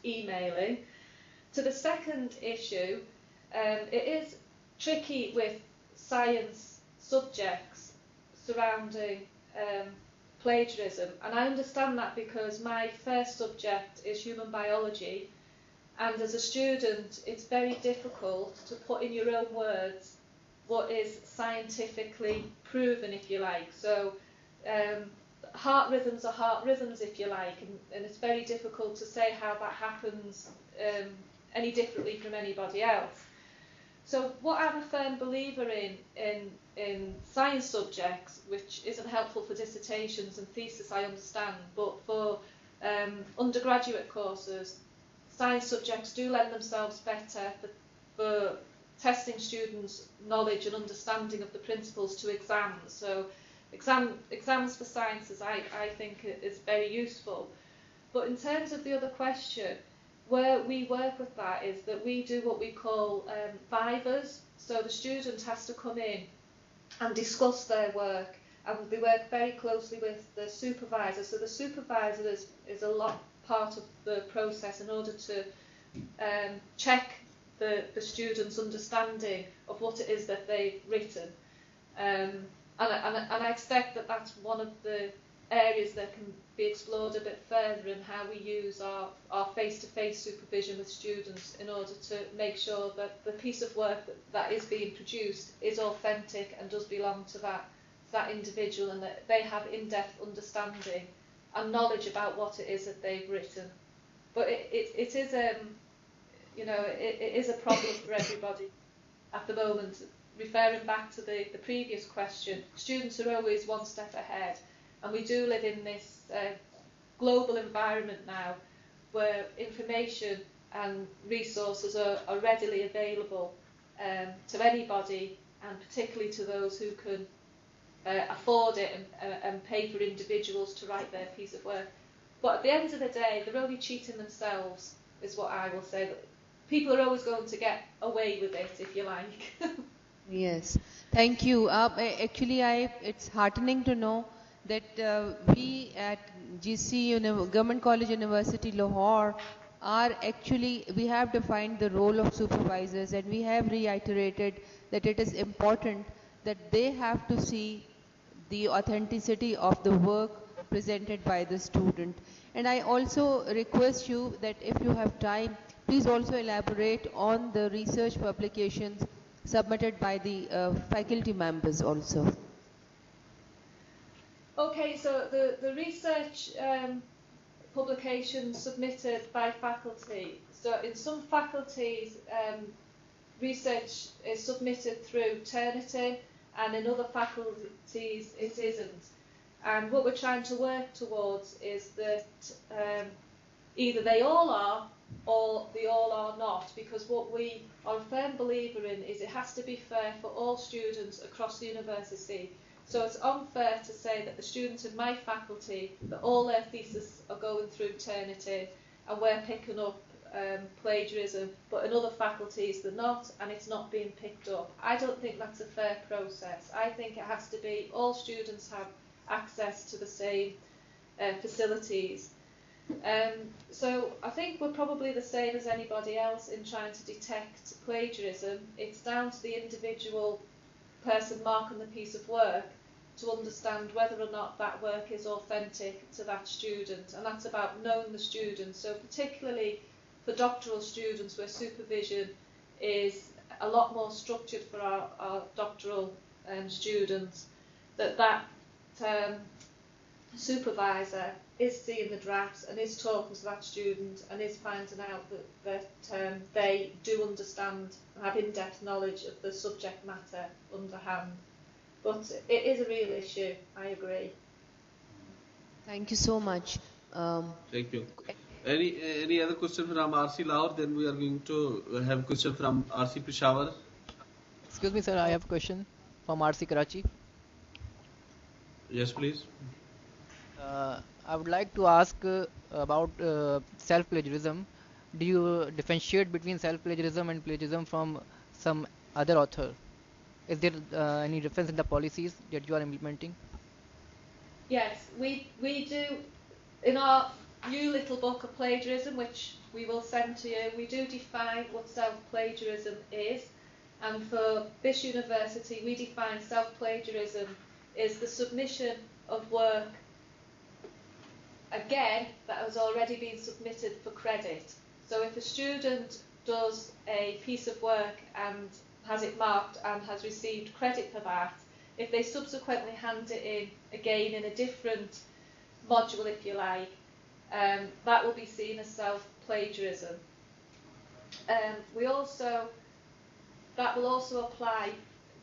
emailing. To the second issue, it is tricky with science subjects surrounding plagiarism, and I understand that because my first subject is human biology, and as a student it's very difficult to put in your own words what is scientifically proven, if you like. So heart rhythms are heart rhythms, if you like, and it's very difficult to say how that happens any differently from anybody else. So what I'm a firm believer in science subjects, which isn't helpful for dissertations and thesis, I understand, but for undergraduate courses, science subjects do lend themselves better for testing students' knowledge and understanding of the principles to exams. So exams for sciences, I think, is very useful. But in terms of the other question, where we work with that is that we do what we call vivas. So the student has to come in and discuss their work, and they work very closely with the supervisor. So the supervisor is a lot part of the process in order to check the student's understanding of what it is that they've written. And I expect that that's one of the areas that can be explored a bit further in how we use our face-to-face supervision with students in order to make sure that the piece of work that is being produced is authentic and does belong to that individual, and that they have in-depth understanding and knowledge about what it is that they've written. But it is it is a problem for everybody at the moment. Referring back to the previous question, students are always one step ahead, and we do live in this global environment now where information and resources are readily available to anybody, and particularly to those who can afford it and pay for individuals to write their piece of work. But at the end of the day, they're only cheating themselves, is what I will say. People are always going to get away with it, if you like. Yes, thank you. Actually, it's heartening to know that we at GC Government College University Lahore we have defined the role of supervisors, and we have reiterated that it is important that they have to see the authenticity of the work presented by the student. And I also request you that if you have time, please also elaborate on the research publications submitted by the faculty members also. Okay, so the research publications submitted by faculty. So in some faculties, research is submitted through Turnitin, and in other faculties it isn't. And what we're trying to work towards is that either they all are or they all are not, because what we are a firm believer in is it has to be fair for all students across the university. So it's unfair to say that the students in my faculty, that all their theses are going through Turnitin and we're picking up plagiarism, but in other faculties they're not, and it's not being picked up. I don't think that's a fair process. I think it has to be all students have access to the same facilities. So I think we're probably the same as anybody else in trying to detect plagiarism. It's down to the individual person marking the piece of work to understand whether or not that work is authentic to that student, and that's about knowing the student. So particularly for doctoral students, where supervision is a lot more structured for our doctoral students, that supervisor is seeing the drafts and is talking to that student and is finding out that they do understand and have in-depth knowledge of the subject matter underhand. But it is a real issue, I agree. Thank you so much. Thank you. Any other question from RC Lahore? Then we are going to have a question from RC Peshawar. Excuse me, sir, I have a question from RC Karachi. Yes, please. I would like to ask about self-plagiarism. Do you differentiate between self-plagiarism and plagiarism from some other author? Is there any difference in the policies that you are implementing? Yes, we do. In our new little book of plagiarism, which we will send to you, we do define what self-plagiarism is. And for this university, we define self-plagiarism is the submission of work, again, that has already been submitted for credit. So if a student does a piece of work and has it marked and has received credit for that, if they subsequently hand it in again in a different module, if you like, that will be seen as self-plagiarism. That will also apply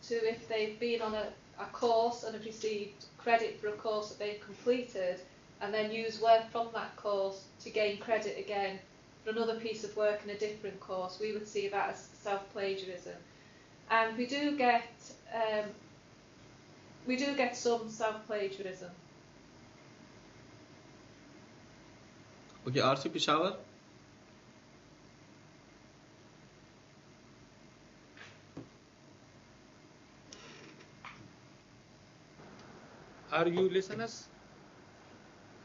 to if they've been on a course and have received credit for a course that they've completed, and then use work from that course to gain credit again for another piece of work in a different course. We would see that as self-plagiarism. And we do get some self-plagiarism. Okay, RC Peshawar. Are you listeners?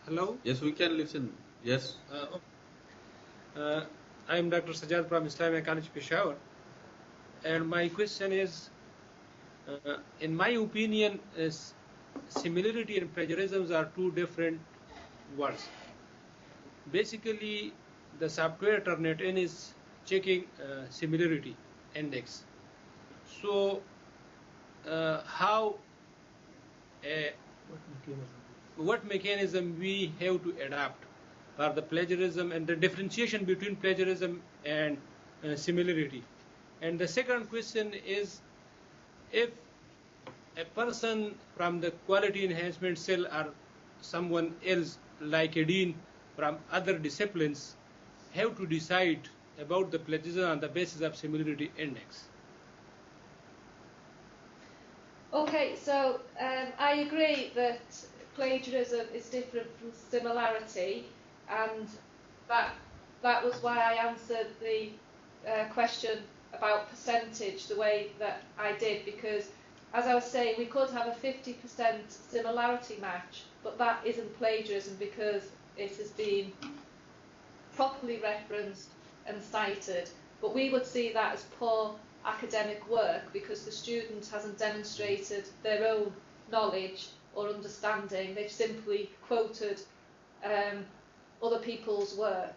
Hello? Yes, we can listen. Yes. I am Dr. Sajjad from Islamic College, Peshawar. And my question is, in my opinion, similarity and plagiarism are two different words. Basically, the software Turnitin is checking similarity index. So, what mechanism we have to adapt for the plagiarism and the differentiation between plagiarism and similarity? And the second question is, if a person from the quality enhancement cell or someone else like a dean from other disciplines have to decide about the plagiarism on the basis of similarity index? Okay, so I agree that plagiarism is different from similarity, and that was why I answered the question about percentage the way that I did, because as I was saying, we could have a 50% similarity match, but that isn't plagiarism because it has been properly referenced and cited. But we would see that as poor academic work because the student hasn't demonstrated their own knowledge or understanding. They've simply quoted other people's work,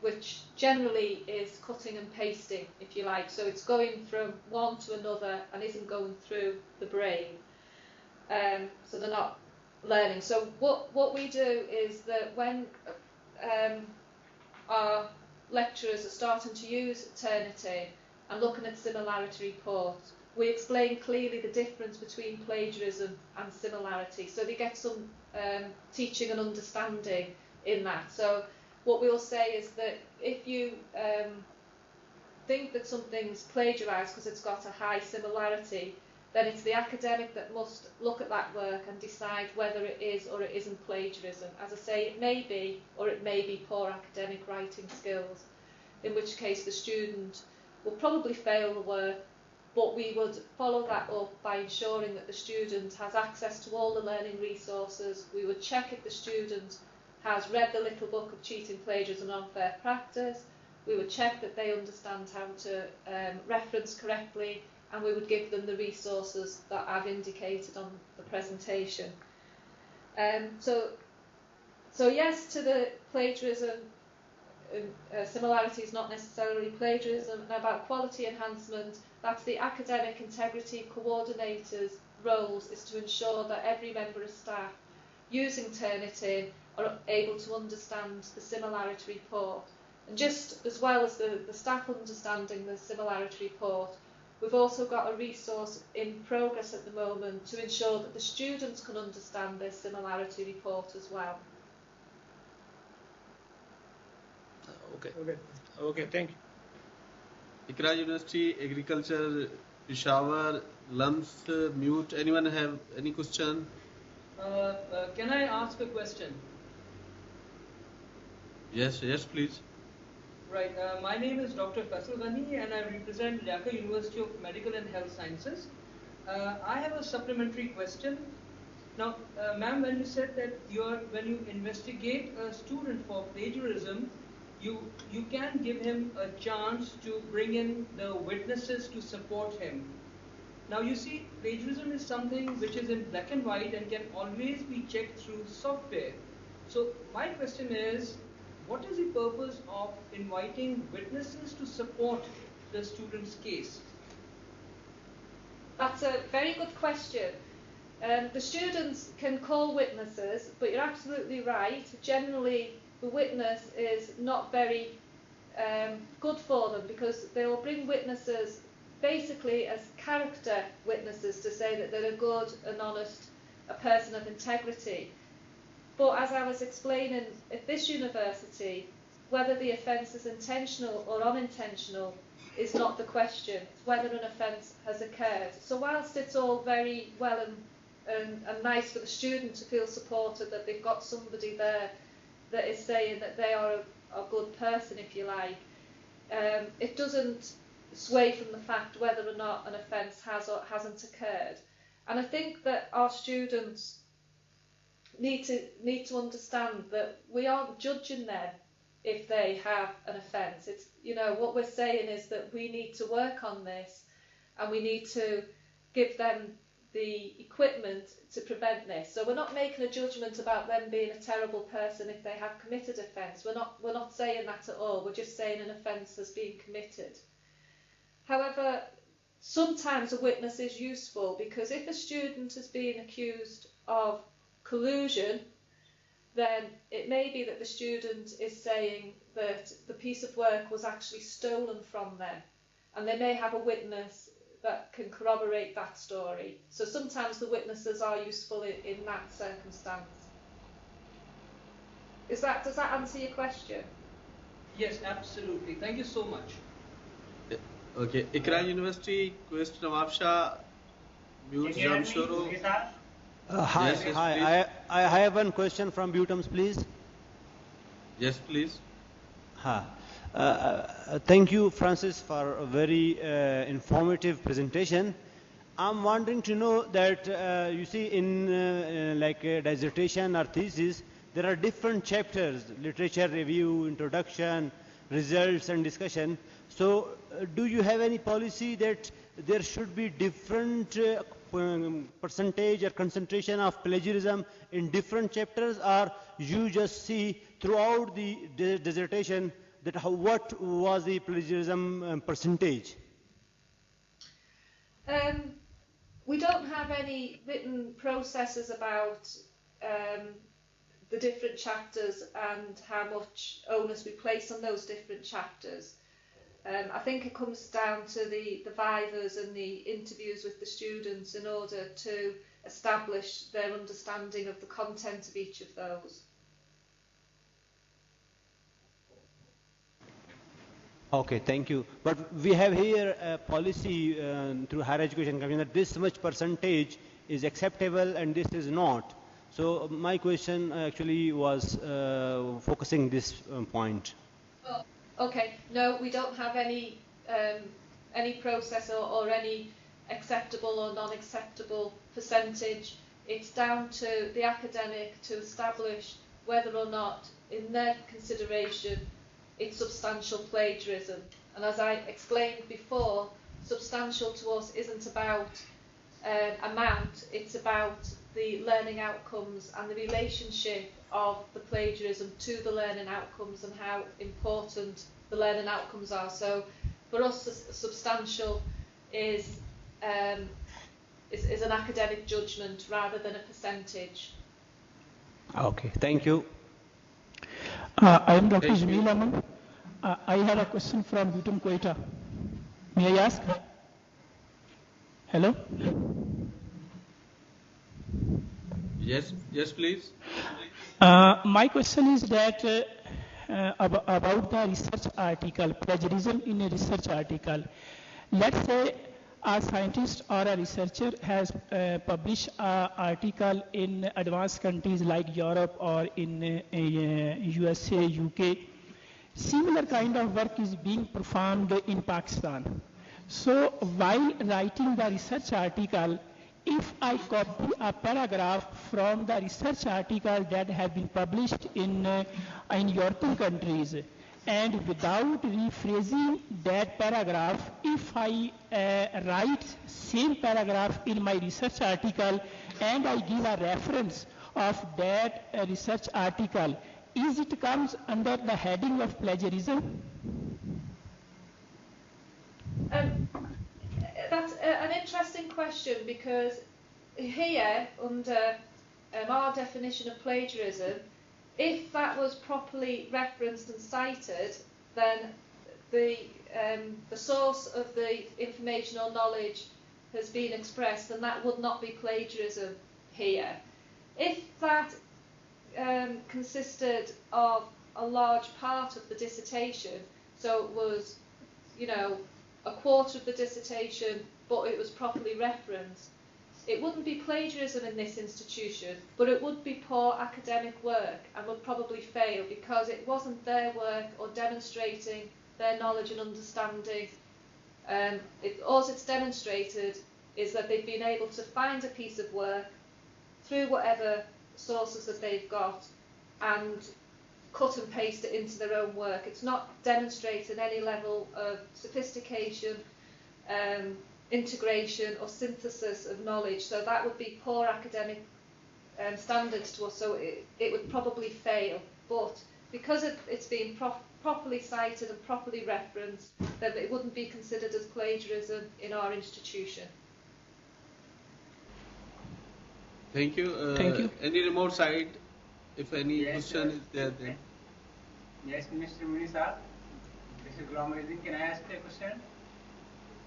which generally is cutting and pasting, if you like. So it's going from one to another and isn't going through the brain. So they're not learning. So what we do is that when our lecturers are starting to use Turnitin and looking at similarity reports, we explain clearly the difference between plagiarism and similarity. So they get some teaching and understanding in that. So what we'll say is that if you think that something's plagiarised because it's got a high similarity, then it's the academic that must look at that work and decide whether it is or it isn't plagiarism. As I say, it may be, or it may be poor academic writing skills, in which case the student will probably fail the work, but we would follow that up by ensuring that the student has access to all the learning resources. We would check if the student has read the little book of cheating, plagiarism and unfair practice. We would check that they understand how to reference correctly, and we would give them the resources that I've indicated on the presentation. So yes to the plagiarism, similarity is not necessarily plagiarism. And about quality enhancement, that's the academic integrity coordinator's roles, is to ensure that every member of staff using Turnitin are able to understand the similarity report. And just as well as the staff understanding the similarity report, we've also got a resource in progress at the moment to ensure that the students can understand their similarity report as well. Okay, thank you. Iqra University, Agriculture, Peshawar, Lumps, mute. Anyone have any question? Can I ask a question? Yes, please. Right. My name is Dr. Faisal Ghani and I represent Dhaka University of Medical and Health Sciences. I have a supplementary question. Now, ma'am, when you said that when you investigate a student for plagiarism, you can give him a chance to bring in the witnesses to support him. Now, you see, plagiarism is something which is in black and white and can always be checked through software. So, my question is, what is the purpose of inviting witnesses to support the student's case? That's a very good question. The students can call witnesses, but you're absolutely right. Generally, the witness is not very good for them because they will bring witnesses basically as character witnesses to say that they're a good and honest, a person of integrity. But as I was explaining, at this university, whether the offence is intentional or unintentional is not the question. It's whether an offence has occurred. So whilst it's all very well and nice for the student to feel supported that they've got somebody there that is saying that they are a good person, if you like, it doesn't sway from the fact whether or not an offence has or hasn't occurred. And I think that our students need to understand that we aren't judging them if they have an offence. It's, you know, what we're saying is that we need to work on this and we need to give them the equipment to prevent this. So we're not making a judgment about them being a terrible person if they have committed offence. We're not saying that at all. We're just saying an offence has been committed. However, sometimes a witness is useful because if a student is being accused of collusion, then it may be that the student is saying that the piece of work was actually stolen from them, and they may have a witness that can corroborate that story. So sometimes the witnesses are useful in that circumstance. Does that answer your question? Yes, absolutely. Thank you so much. Okay, Ikra University, question of Afsha, Mute Jamshoro. Hi, Yes, hi. I have one question from Butams, please. Yes, please. Thank you, Francis, for a very informative presentation. I'm wondering to know that you see in like a dissertation or thesis, there are different chapters: literature review, introduction, results, and discussion. So, do you have any policy that there should be different percentage or concentration of plagiarism in different chapters, or you just see throughout the dissertation that what was the plagiarism percentage? We don't have any written processes about the different chapters and how much onus we place on those different chapters. I think it comes down to the vivas and the interviews with the students in order to establish their understanding of the content of each of those. Okay, thank you. But we have here a policy through Higher Education Commission that this much percentage is acceptable and this is not. So my question actually was focusing this point. Okay, no, we don't have any process or any acceptable or non-acceptable percentage. It's down to the academic to establish whether or not, in their consideration, it's substantial plagiarism. And as I explained before, substantial to us isn't about amount, it's about the learning outcomes and the relationship of the plagiarism to the learning outcomes and how important the learning outcomes are. So for us, substantial is an academic judgment rather than a percentage. Okay, thank you. I am Dr. Jamil Aman. I have a question from Butum Quetta. May I ask? Hello? Yes, please. My question is that about the research article, plagiarism in a research article. Let's say a scientist or a researcher has published an article in advanced countries like Europe or in USA, UK. Similar kind of work is being performed in Pakistan. So while writing the research article, if I copy a paragraph from the research article that has been published in European countries, and without rephrasing that paragraph, if I write same paragraph in my research article and I give a reference of that research article, is it comes under the heading of plagiarism? That's an interesting question, because here, under our definition of plagiarism, if that was properly referenced and cited, then the source of the information or knowledge has been expressed, and that would not be plagiarism here. If that consisted of a large part of the dissertation, so it was, a quarter of the dissertation, but it was properly referenced, it wouldn't be plagiarism in this institution, but it would be poor academic work and would probably fail because it wasn't their work or demonstrating their knowledge and understanding. All it's demonstrated is that they've been able to find a piece of work through whatever sources that they've got and cut and paste it into their own work. It's not demonstrating any level of sophistication, integration or synthesis of knowledge, so that would be poor academic standards to us, so it would probably fail. But because it's been properly cited and properly referenced, then it wouldn't be considered as plagiarism in our institution. Thank you. Thank you. Any remote side, if any question is there, then. Yes, Mr. Munisa, this is Ghulam Razin. Can I ask a question?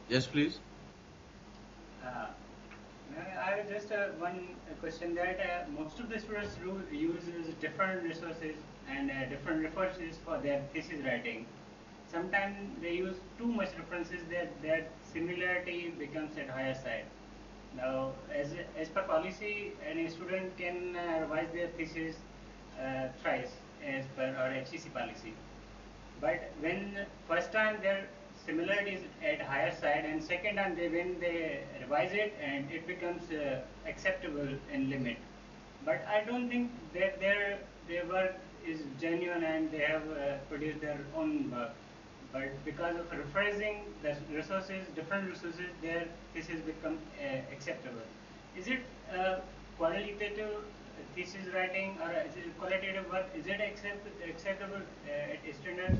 Yes, please. I have just one question that most of the students use different resources and different references for their thesis writing. Sometimes they use too much references that similarity becomes at higher side. Now, as per policy, any student can revise their thesis thrice as per our HEC policy. But when first time their similarity is at higher side, and second time when they revise it and it becomes acceptable in limit. But I don't think that their work is genuine and they have produced their own work. But because of rephrasing the resources, different resources, their thesis become acceptable. Is it qualitative thesis writing or is it qualitative work? Is it acceptable at standards?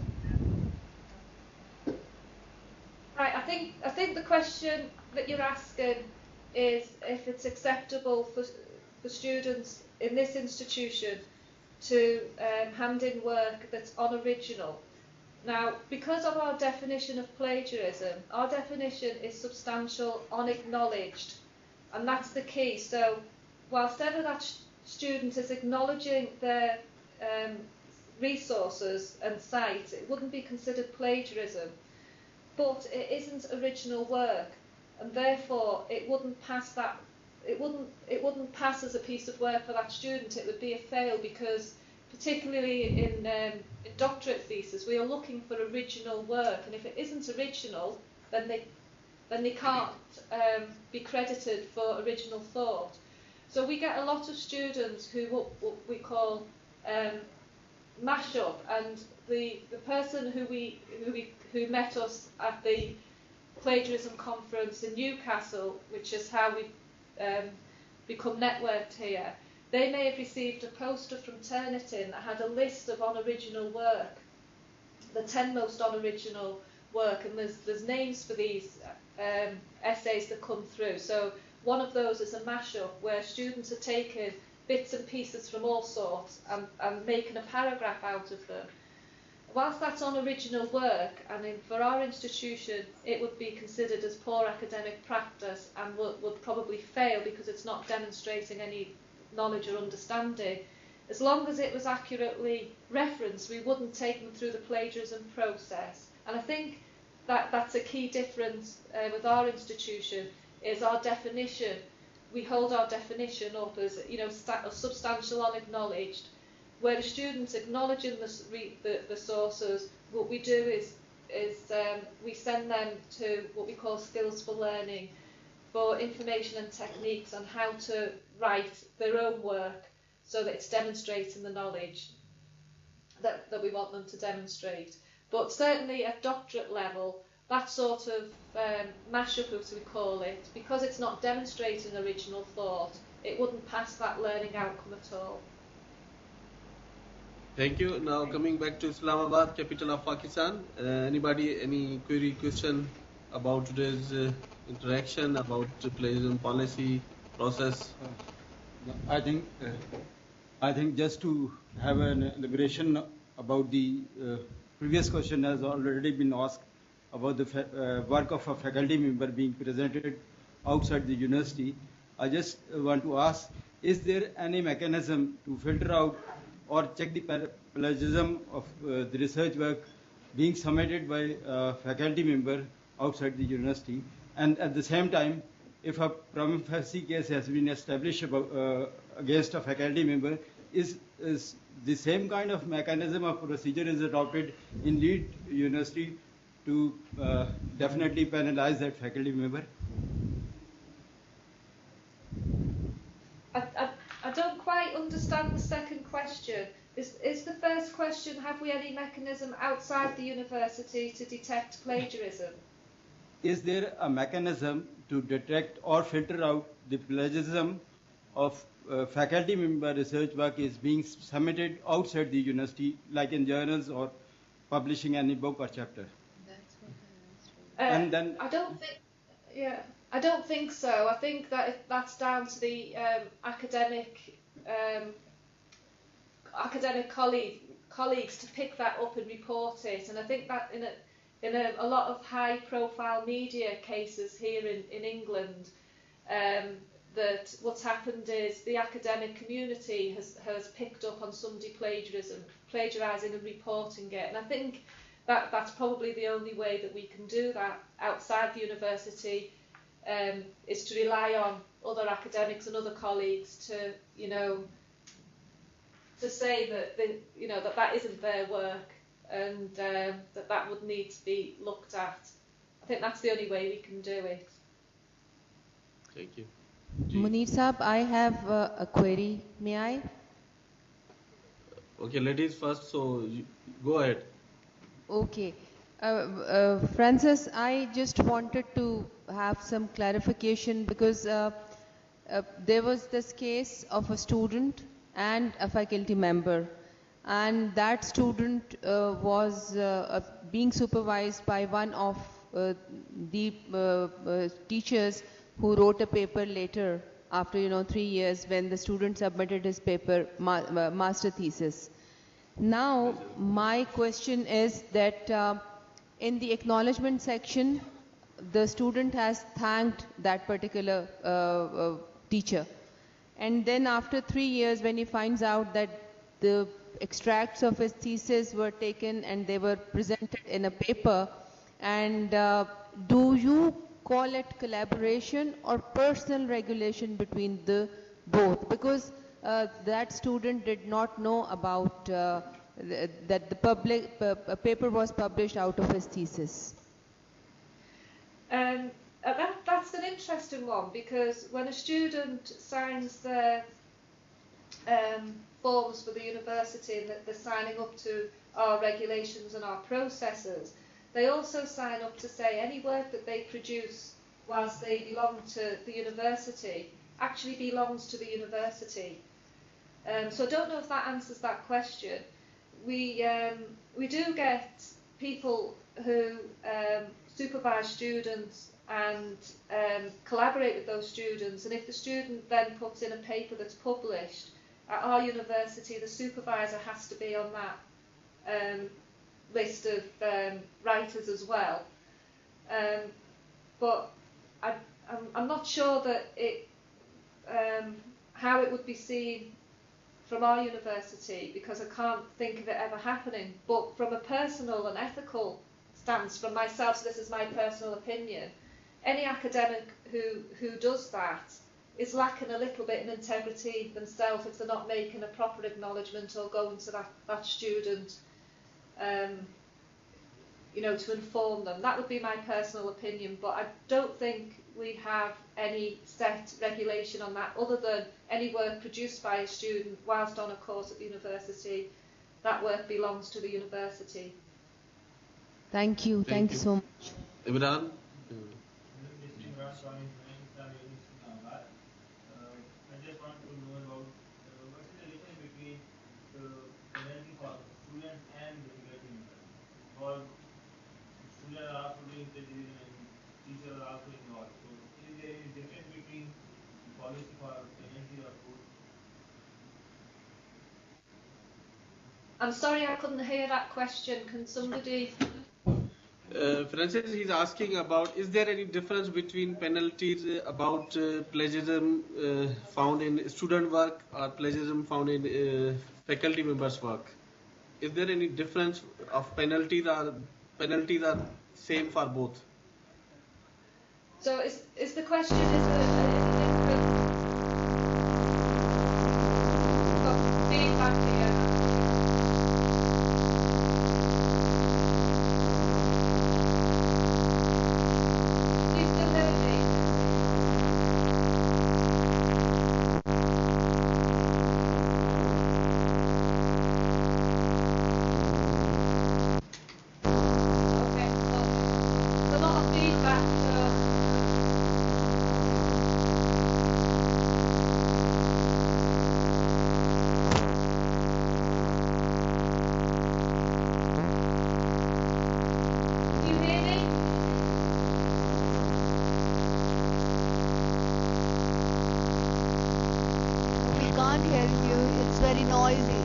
Right, I think the question that you're asking is if it's acceptable for students in this institution to hand in work that's unoriginal. Now, because of our definition of plagiarism, our definition is substantial, unacknowledged, and that's the key. So, whilst ever that student is acknowledging their resources and sites, it wouldn't be considered plagiarism. But it isn't original work, and therefore it wouldn't pass that. It wouldn't pass as a piece of work for that student. It would be a fail because, particularly in doctorate thesis, we are looking for original work, and if it isn't original, then they can't be credited for original thought. So we get a lot of students who what we call mash up, and the person who met us at the plagiarism conference in Newcastle, which is how we become networked here, they may have received a poster from Turnitin that had a list of unoriginal work, the 10 most unoriginal work, and there's names for these essays that come through. So one of those is a mashup where students are taking bits and pieces from all sorts and making a paragraph out of them. Whilst that's unoriginal work, and for our institution it would be considered as poor academic practice and would probably fail because it's not demonstrating any knowledge or understanding, as long as it was accurately referenced, we wouldn't take them through the plagiarism process. And I think that's a key difference with our institution, is our definition. We hold our definition up as substantial, unacknowledged, where the students acknowledging the sources. What we do is we send them to what we call skills for learning, for information and techniques on how to write their own work so that it's demonstrating the knowledge that we want them to demonstrate. But certainly at doctorate level, that sort of mashup, as we call it, because it's not demonstrating original thought, it wouldn't pass that learning outcome at all. Thank you. Now coming back to Islamabad, capital of Pakistan. Anybody, any query, question about today's interaction about the plagiarism policy process? I think just to have an elaboration about the previous question has already been asked about the work of a faculty member being presented outside the university. I just want to ask, is there any mechanism to filter out or check the plagiarism of the research work being submitted by a faculty member outside the university? And at the same time, if a prima facie case has been established against a faculty member, is the same kind of mechanism of procedure is adopted in lead university to definitely penalize that faculty member? I don't quite understand the second question. Is the first question, have we any mechanism outside the university to detect plagiarism? Is there a mechanism to detect or filter out the plagiarism of faculty member research work is being submitted outside the university, like in journals or publishing any book or chapter? That's what and then I don't think so. I think that that's down to the academic colleagues to pick that up and report it. And I think that in a lot of high-profile media cases here in England, that what's happened is the academic community has picked up on somebody plagiarising and reporting it. And I think that's probably the only way that we can do that outside the university, is to rely on other academics and other colleagues to, to say that that isn't their work, and that would need to be looked at. I think that's the only way we can do it. Thank you. Munir Saab, I have a query. May I? Okay, ladies first, so go ahead. Okay. Francis, I just wanted to have some clarification because there was this case of a student and a faculty member, and that student was being supervised by one of the teachers who wrote a paper later after 3 years when the student submitted his paper, master thesis. Now my question is that in the acknowledgement section the student has thanked that particular teacher, and then after 3 years when he finds out that the extracts of his thesis were taken and they were presented in a paper, and do you call it collaboration or personal regulation between the both? Because that student did not know about that the paper was published out of his thesis. That's an interesting one, because when a student signs their forms for the university and that they're signing up to our regulations and our processes, they also sign up to say any work that they produce whilst they belong to the university actually belongs to the university. So I don't know if that answers that question. We do get people who supervise students and collaborate with those students, and if the student then puts in a paper that's published at our university, the supervisor has to be on that list of writers as well. But I'm not sure that how it would be seen from our university, because I can't think of it ever happening. But from a personal and ethical stance, from myself, so this is my personal opinion, any academic who does that is lacking a little bit in integrity themselves if they're not making a proper acknowledgement or going to that student to inform them. That would be my personal opinion, but I don't think we have any set regulation on that, other than any work produced by a student whilst on a course at the university, that work belongs to the university. Thank you. Thank you so much. Imran? I just want to know about what's the relation between the penalty for students and the faculty members. Because students are also doing plagiarism and teacher are also involved. So is there any difference between policy for penalty or code? I'm sorry, I couldn't hear that question. Can somebody... Francis, he's asking about, is there any difference between penalties about plagiarism found in student work or plagiarism found in faculty members' work? Is there any difference of penalties, or penalties are same for both? So is the question, is there a difference? Got feedback here. Can't hear you, it's very noisy.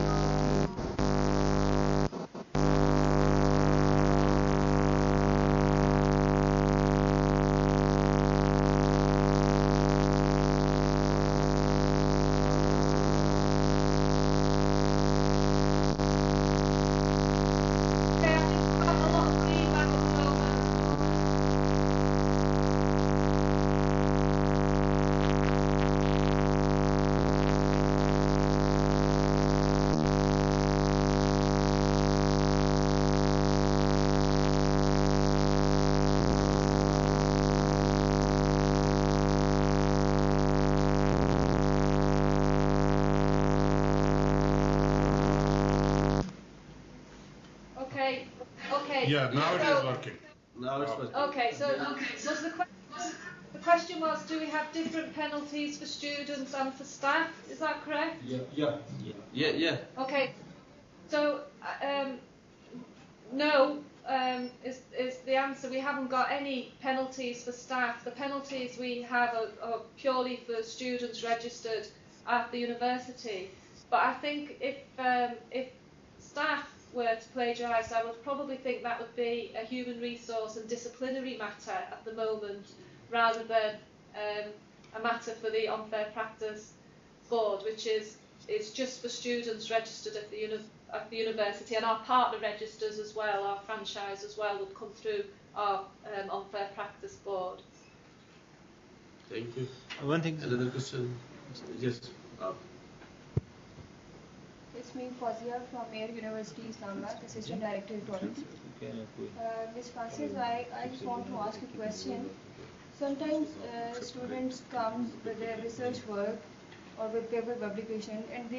Yeah, now it is working. Now it's working. Okay, so was the question was, do we have different penalties for students and for staff? Is that correct? Yeah. Okay, so no is the answer. We haven't got any penalties for staff. The penalties we have are purely for students registered at the university. But I think if staff were to plagiarise, I would probably think that would be a human resource and disciplinary matter at the moment, rather than a matter for the Unfair Practice Board, which is just for students registered at the university, and our partner registers as well, our franchise as well, would come through our Unfair Practice Board. Thank you. One thing. Another question. Yes. It's me, Fazia from Air University, Islamabad, Assistant Director Electronics. Ms. Francis, I just want to ask a question. Sometimes students come with their research work or with paper publication, and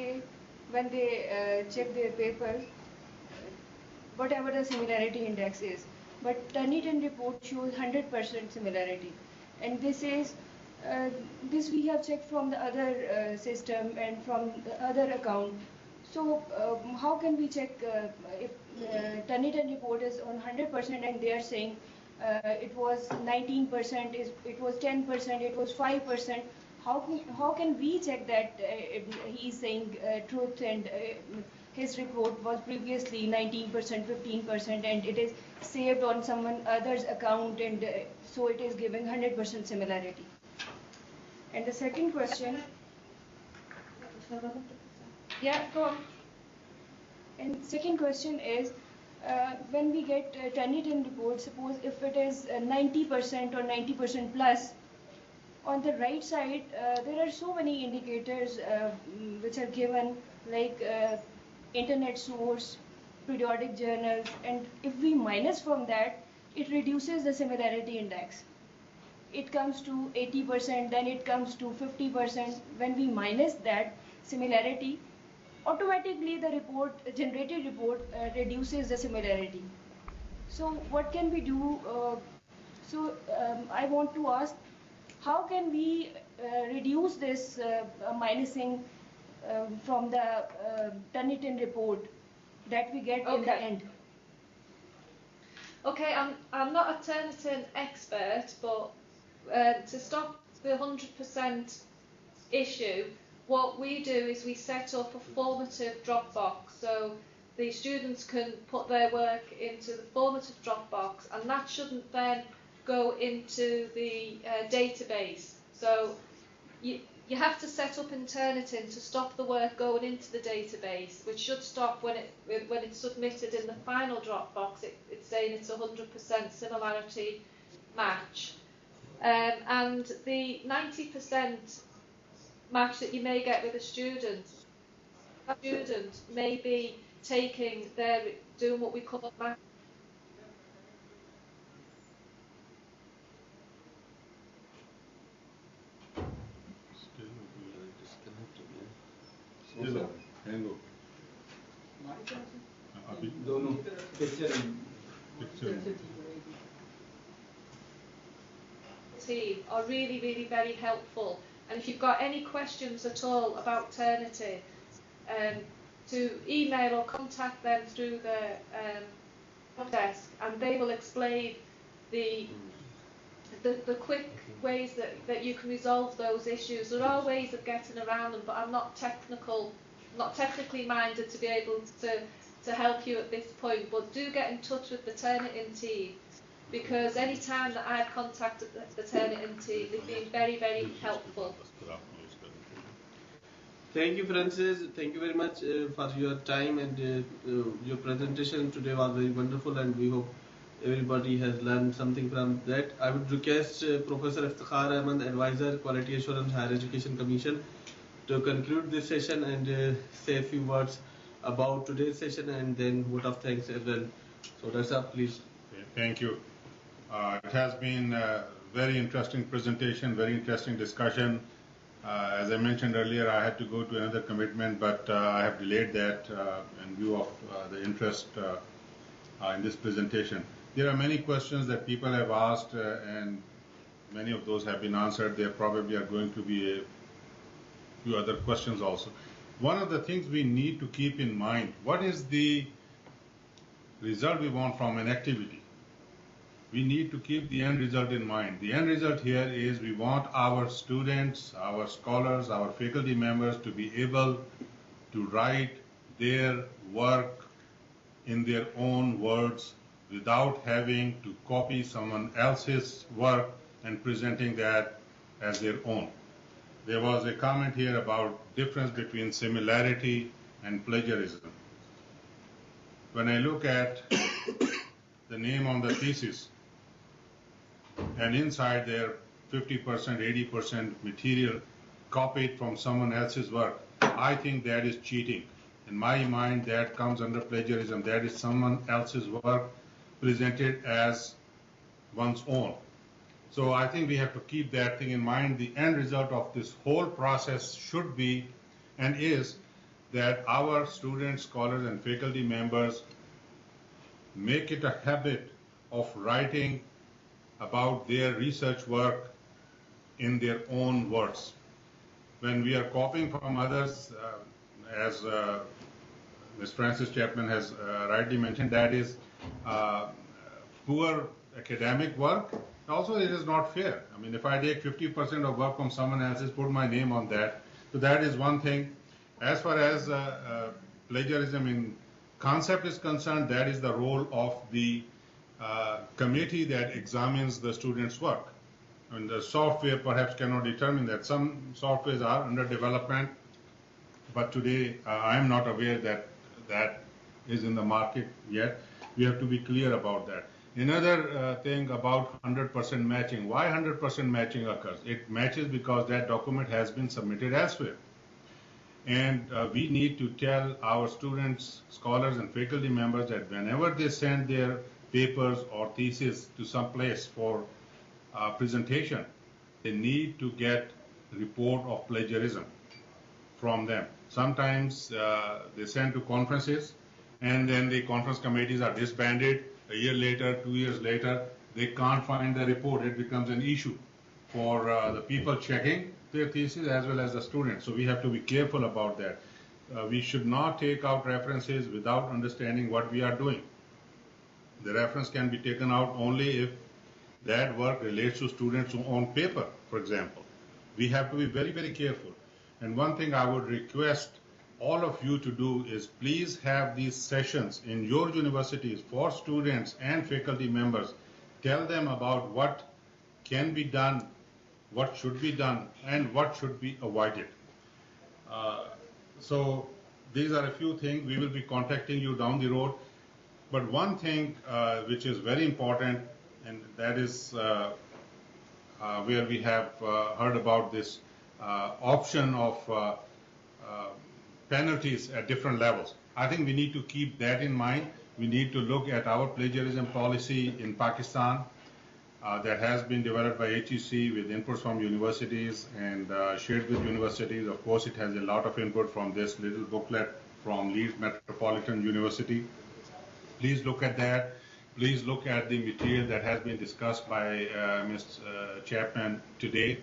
when they check their paper, whatever the similarity index is, but Turnitin report shows 100% similarity, and this is this we have checked from the other system and from the other account. So how can we check if Turnitin report is on 100% and they are saying it was 19%, it was 10%, it was 5%? How can we check that he is saying truth and his report was previously 19%, 15%, and it is saved on someone other's account, and so it is giving 100% similarity? And the second question. Yeah, go on. And second question is, when we get Turnitin report, suppose if it is 90% or 90% plus, on the right side, there are so many indicators which are given, like internet source, periodic journals, and if we minus from that, it reduces the similarity index. It comes to 80%, then it comes to 50%. When we minus that similarity, automatically the generated report reduces the similarity. So what can we do? I want to ask, how can we reduce this minusing from the Turnitin report that we get in the end? Okay, I'm not a Turnitin expert, but to stop the 100% issue, what we do is we set up a formative Dropbox. So the students can put their work into the formative Dropbox, and that shouldn't then go into the database. So you have to set up in Turnitin to stop the work going into the database, which should stop when it's submitted in the final Dropbox. It's saying it's 100% similarity match, and the 90% match that you may get with a student may be doing what we call match. दोनों picture team are really very helpful, and if you've got any questions at all about Turnitin, to email or contact them through the desk, and they will explain the quick ways that you can resolve those issues. There are ways of getting around them, but I'm not technically minded to be able to help you at this point. But do get in touch with the Turnitin team, because any time that I've contacted the Turnitin team, they've been very helpful. Thank you, Francis. Thank you very much for your time, and your presentation today was very wonderful, and we hope everybody has learned something from that. I would request Professor Iftikhar Ahmed, Advisor, Quality Assurance, Higher Education Commission, to conclude this session and say a few words about today's session, and then vote of thanks as well. So that's up, please. Okay, thank you. It has been a very interesting presentation, very interesting discussion. As I mentioned earlier, I had to go to another commitment, but I have delayed that in view of the interest in this presentation. There are many questions that people have asked, and many of those have been answered. There probably are going to be a few other questions also. One of the things we need to keep in mind, what is the result we want from an activity? We need to keep the end result in mind. The end result here is we want our students, our scholars, our faculty members to be able to write their work in their own words without having to copy someone else's work and presenting that as their own. There was a comment here about difference between similarity and plagiarism. When I look at the name on the thesis, and inside there 50%, 80% material copied from someone else's work, I think that is cheating. In my mind, that comes under plagiarism. That is someone else's work presented as one's own. So I think we have to keep that thing in mind. The end result of this whole process should be and is that our students, scholars, and faculty members make it a habit of writing about their research work in their own words. When we are copying from others, as Ms. Frances Chapman has rightly mentioned, that is poor academic work. Also, it is not fair. I mean, if I take 50% of work from someone else's, put my name on that, so that is one thing. As far as plagiarism in concept is concerned, that is the role of the committee that examines the student's work. And the software perhaps cannot determine that. Some softwares are under development, but today I am not aware that that is in the market yet. We have to be clear about that. Another thing about 100% matching. Why 100% matching occurs? It matches because that document has been submitted elsewhere. And we need to tell our students, scholars, and faculty members that whenever they send their papers or thesis to some place for presentation, they need to get report of plagiarism from them. Sometimes they send to conferences, and then the conference committees are disbanded. A year later, 2 years later, they can't find the report. It becomes an issue for the people checking their thesis as well as the students. So we have to be careful about that. We should not take out references without understanding what we are doing. The reference can be taken out only if that work relates to students on paper, for example. We have to be very, very careful. And one thing I would request all of you to do is please have these sessions in your universities for students and faculty members. Tell them about what can be done, what should be done, and what should be avoided. So these are a few things. We will be contacting you down the road. But one thing which is very important, and that is where we have heard about this option of penalties at different levels. I think we need to keep that in mind. We need to look at our plagiarism policy in Pakistan that has been developed by HEC with inputs from universities and shared with universities. Of course, it has a lot of input from this little booklet from Leeds Metropolitan University. Please look at that. Please look at the material that has been discussed by Ms. Chapman today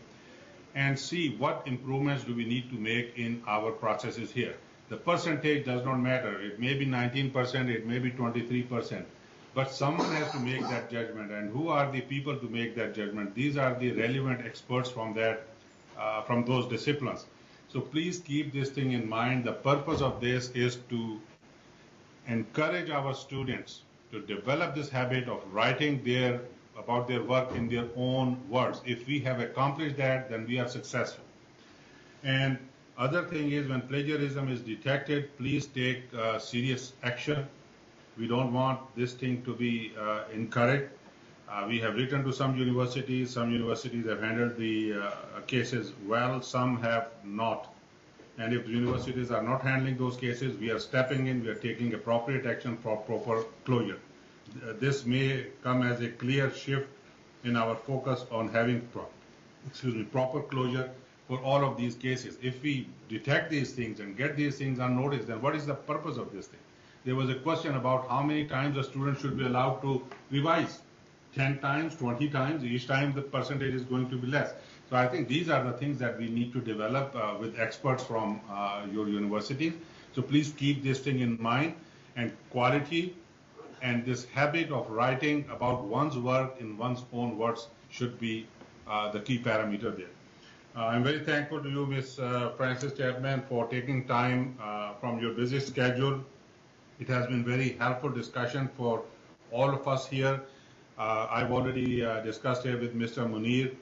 and see what improvements do we need to make in our processes here. The percentage does not matter. It may be 19%, it may be 23%, but someone has to make that judgment. And who are the people to make that judgment? These are the relevant experts from from those disciplines. So please keep this thing in mind. The purpose of this is to encourage our students to develop this habit of writing about their work in their own words. If we have accomplished that, then we are successful. And other thing is, when plagiarism is detected, please take serious action. We don't want this thing to be encouraged. We have written to some universities. Some universities have handled the cases well, some have not. And if the universities are not handling those cases, we are stepping in, we are taking appropriate action for proper closure. This may come as a clear shift in our focus on having proper closure for all of these cases. If we detect these things and get these things unnoticed, then what is the purpose of this thing? There was a question about how many times a student should be allowed to revise. 10 times, 20 times, each time the percentage is going to be less. So I think these are the things that we need to develop with experts from your universities. So please keep this thing in mind, and quality and this habit of writing about one's work in one's own words should be the key parameter there. I'm very thankful to you, Ms. Frances Chapman, for taking time from your busy schedule. It has been very helpful discussion for all of us here. I've already discussed here with Mr. Munir.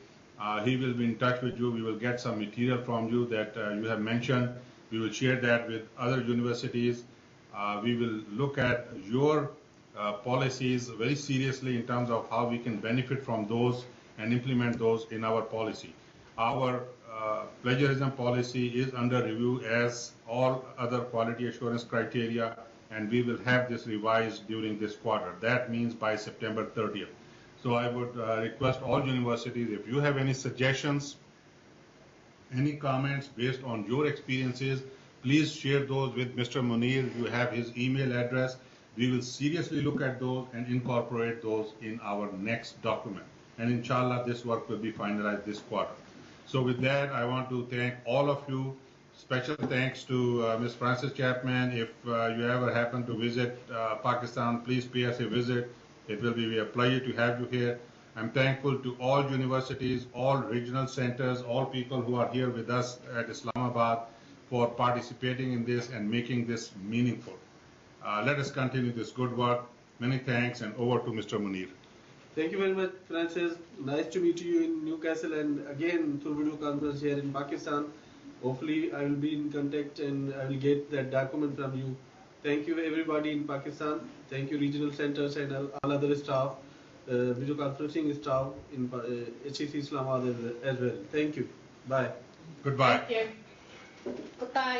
He will be in touch with you. We will get some material from you that you have mentioned. We will share that with other universities. We will look at your policies very seriously in terms of how we can benefit from those and implement those in our policy. Our plagiarism policy is under review as all other quality assurance criteria, and we will have this revised during this quarter. That means by September 30th. So I would request all universities, if you have any suggestions, any comments based on your experiences, please share those with Mr. Munir. You have his email address. We will seriously look at those and incorporate those in our next document. And inshallah, this work will be finalized this quarter. So with that, I want to thank all of you. Special thanks to Ms. Frances Chapman. If you ever happen to visit Pakistan, please pay us a visit. It will be a pleasure to have you here. I'm thankful to all universities, all regional centers, all people who are here with us at Islamabad for participating in this and making this meaningful. Let us continue this good work. Many thanks, and over to Mr. Munir. Thank you very much, Francis. Nice to meet you in Newcastle and again through video conference here in Pakistan. Hopefully, I will be in contact and I will get that document from you. Thank you, everybody in Pakistan. Thank you, regional centers and all other staff, video conferencing staff in HEC Islamabad as well. Thank you. Bye. Goodbye. Thank you. Goodbye.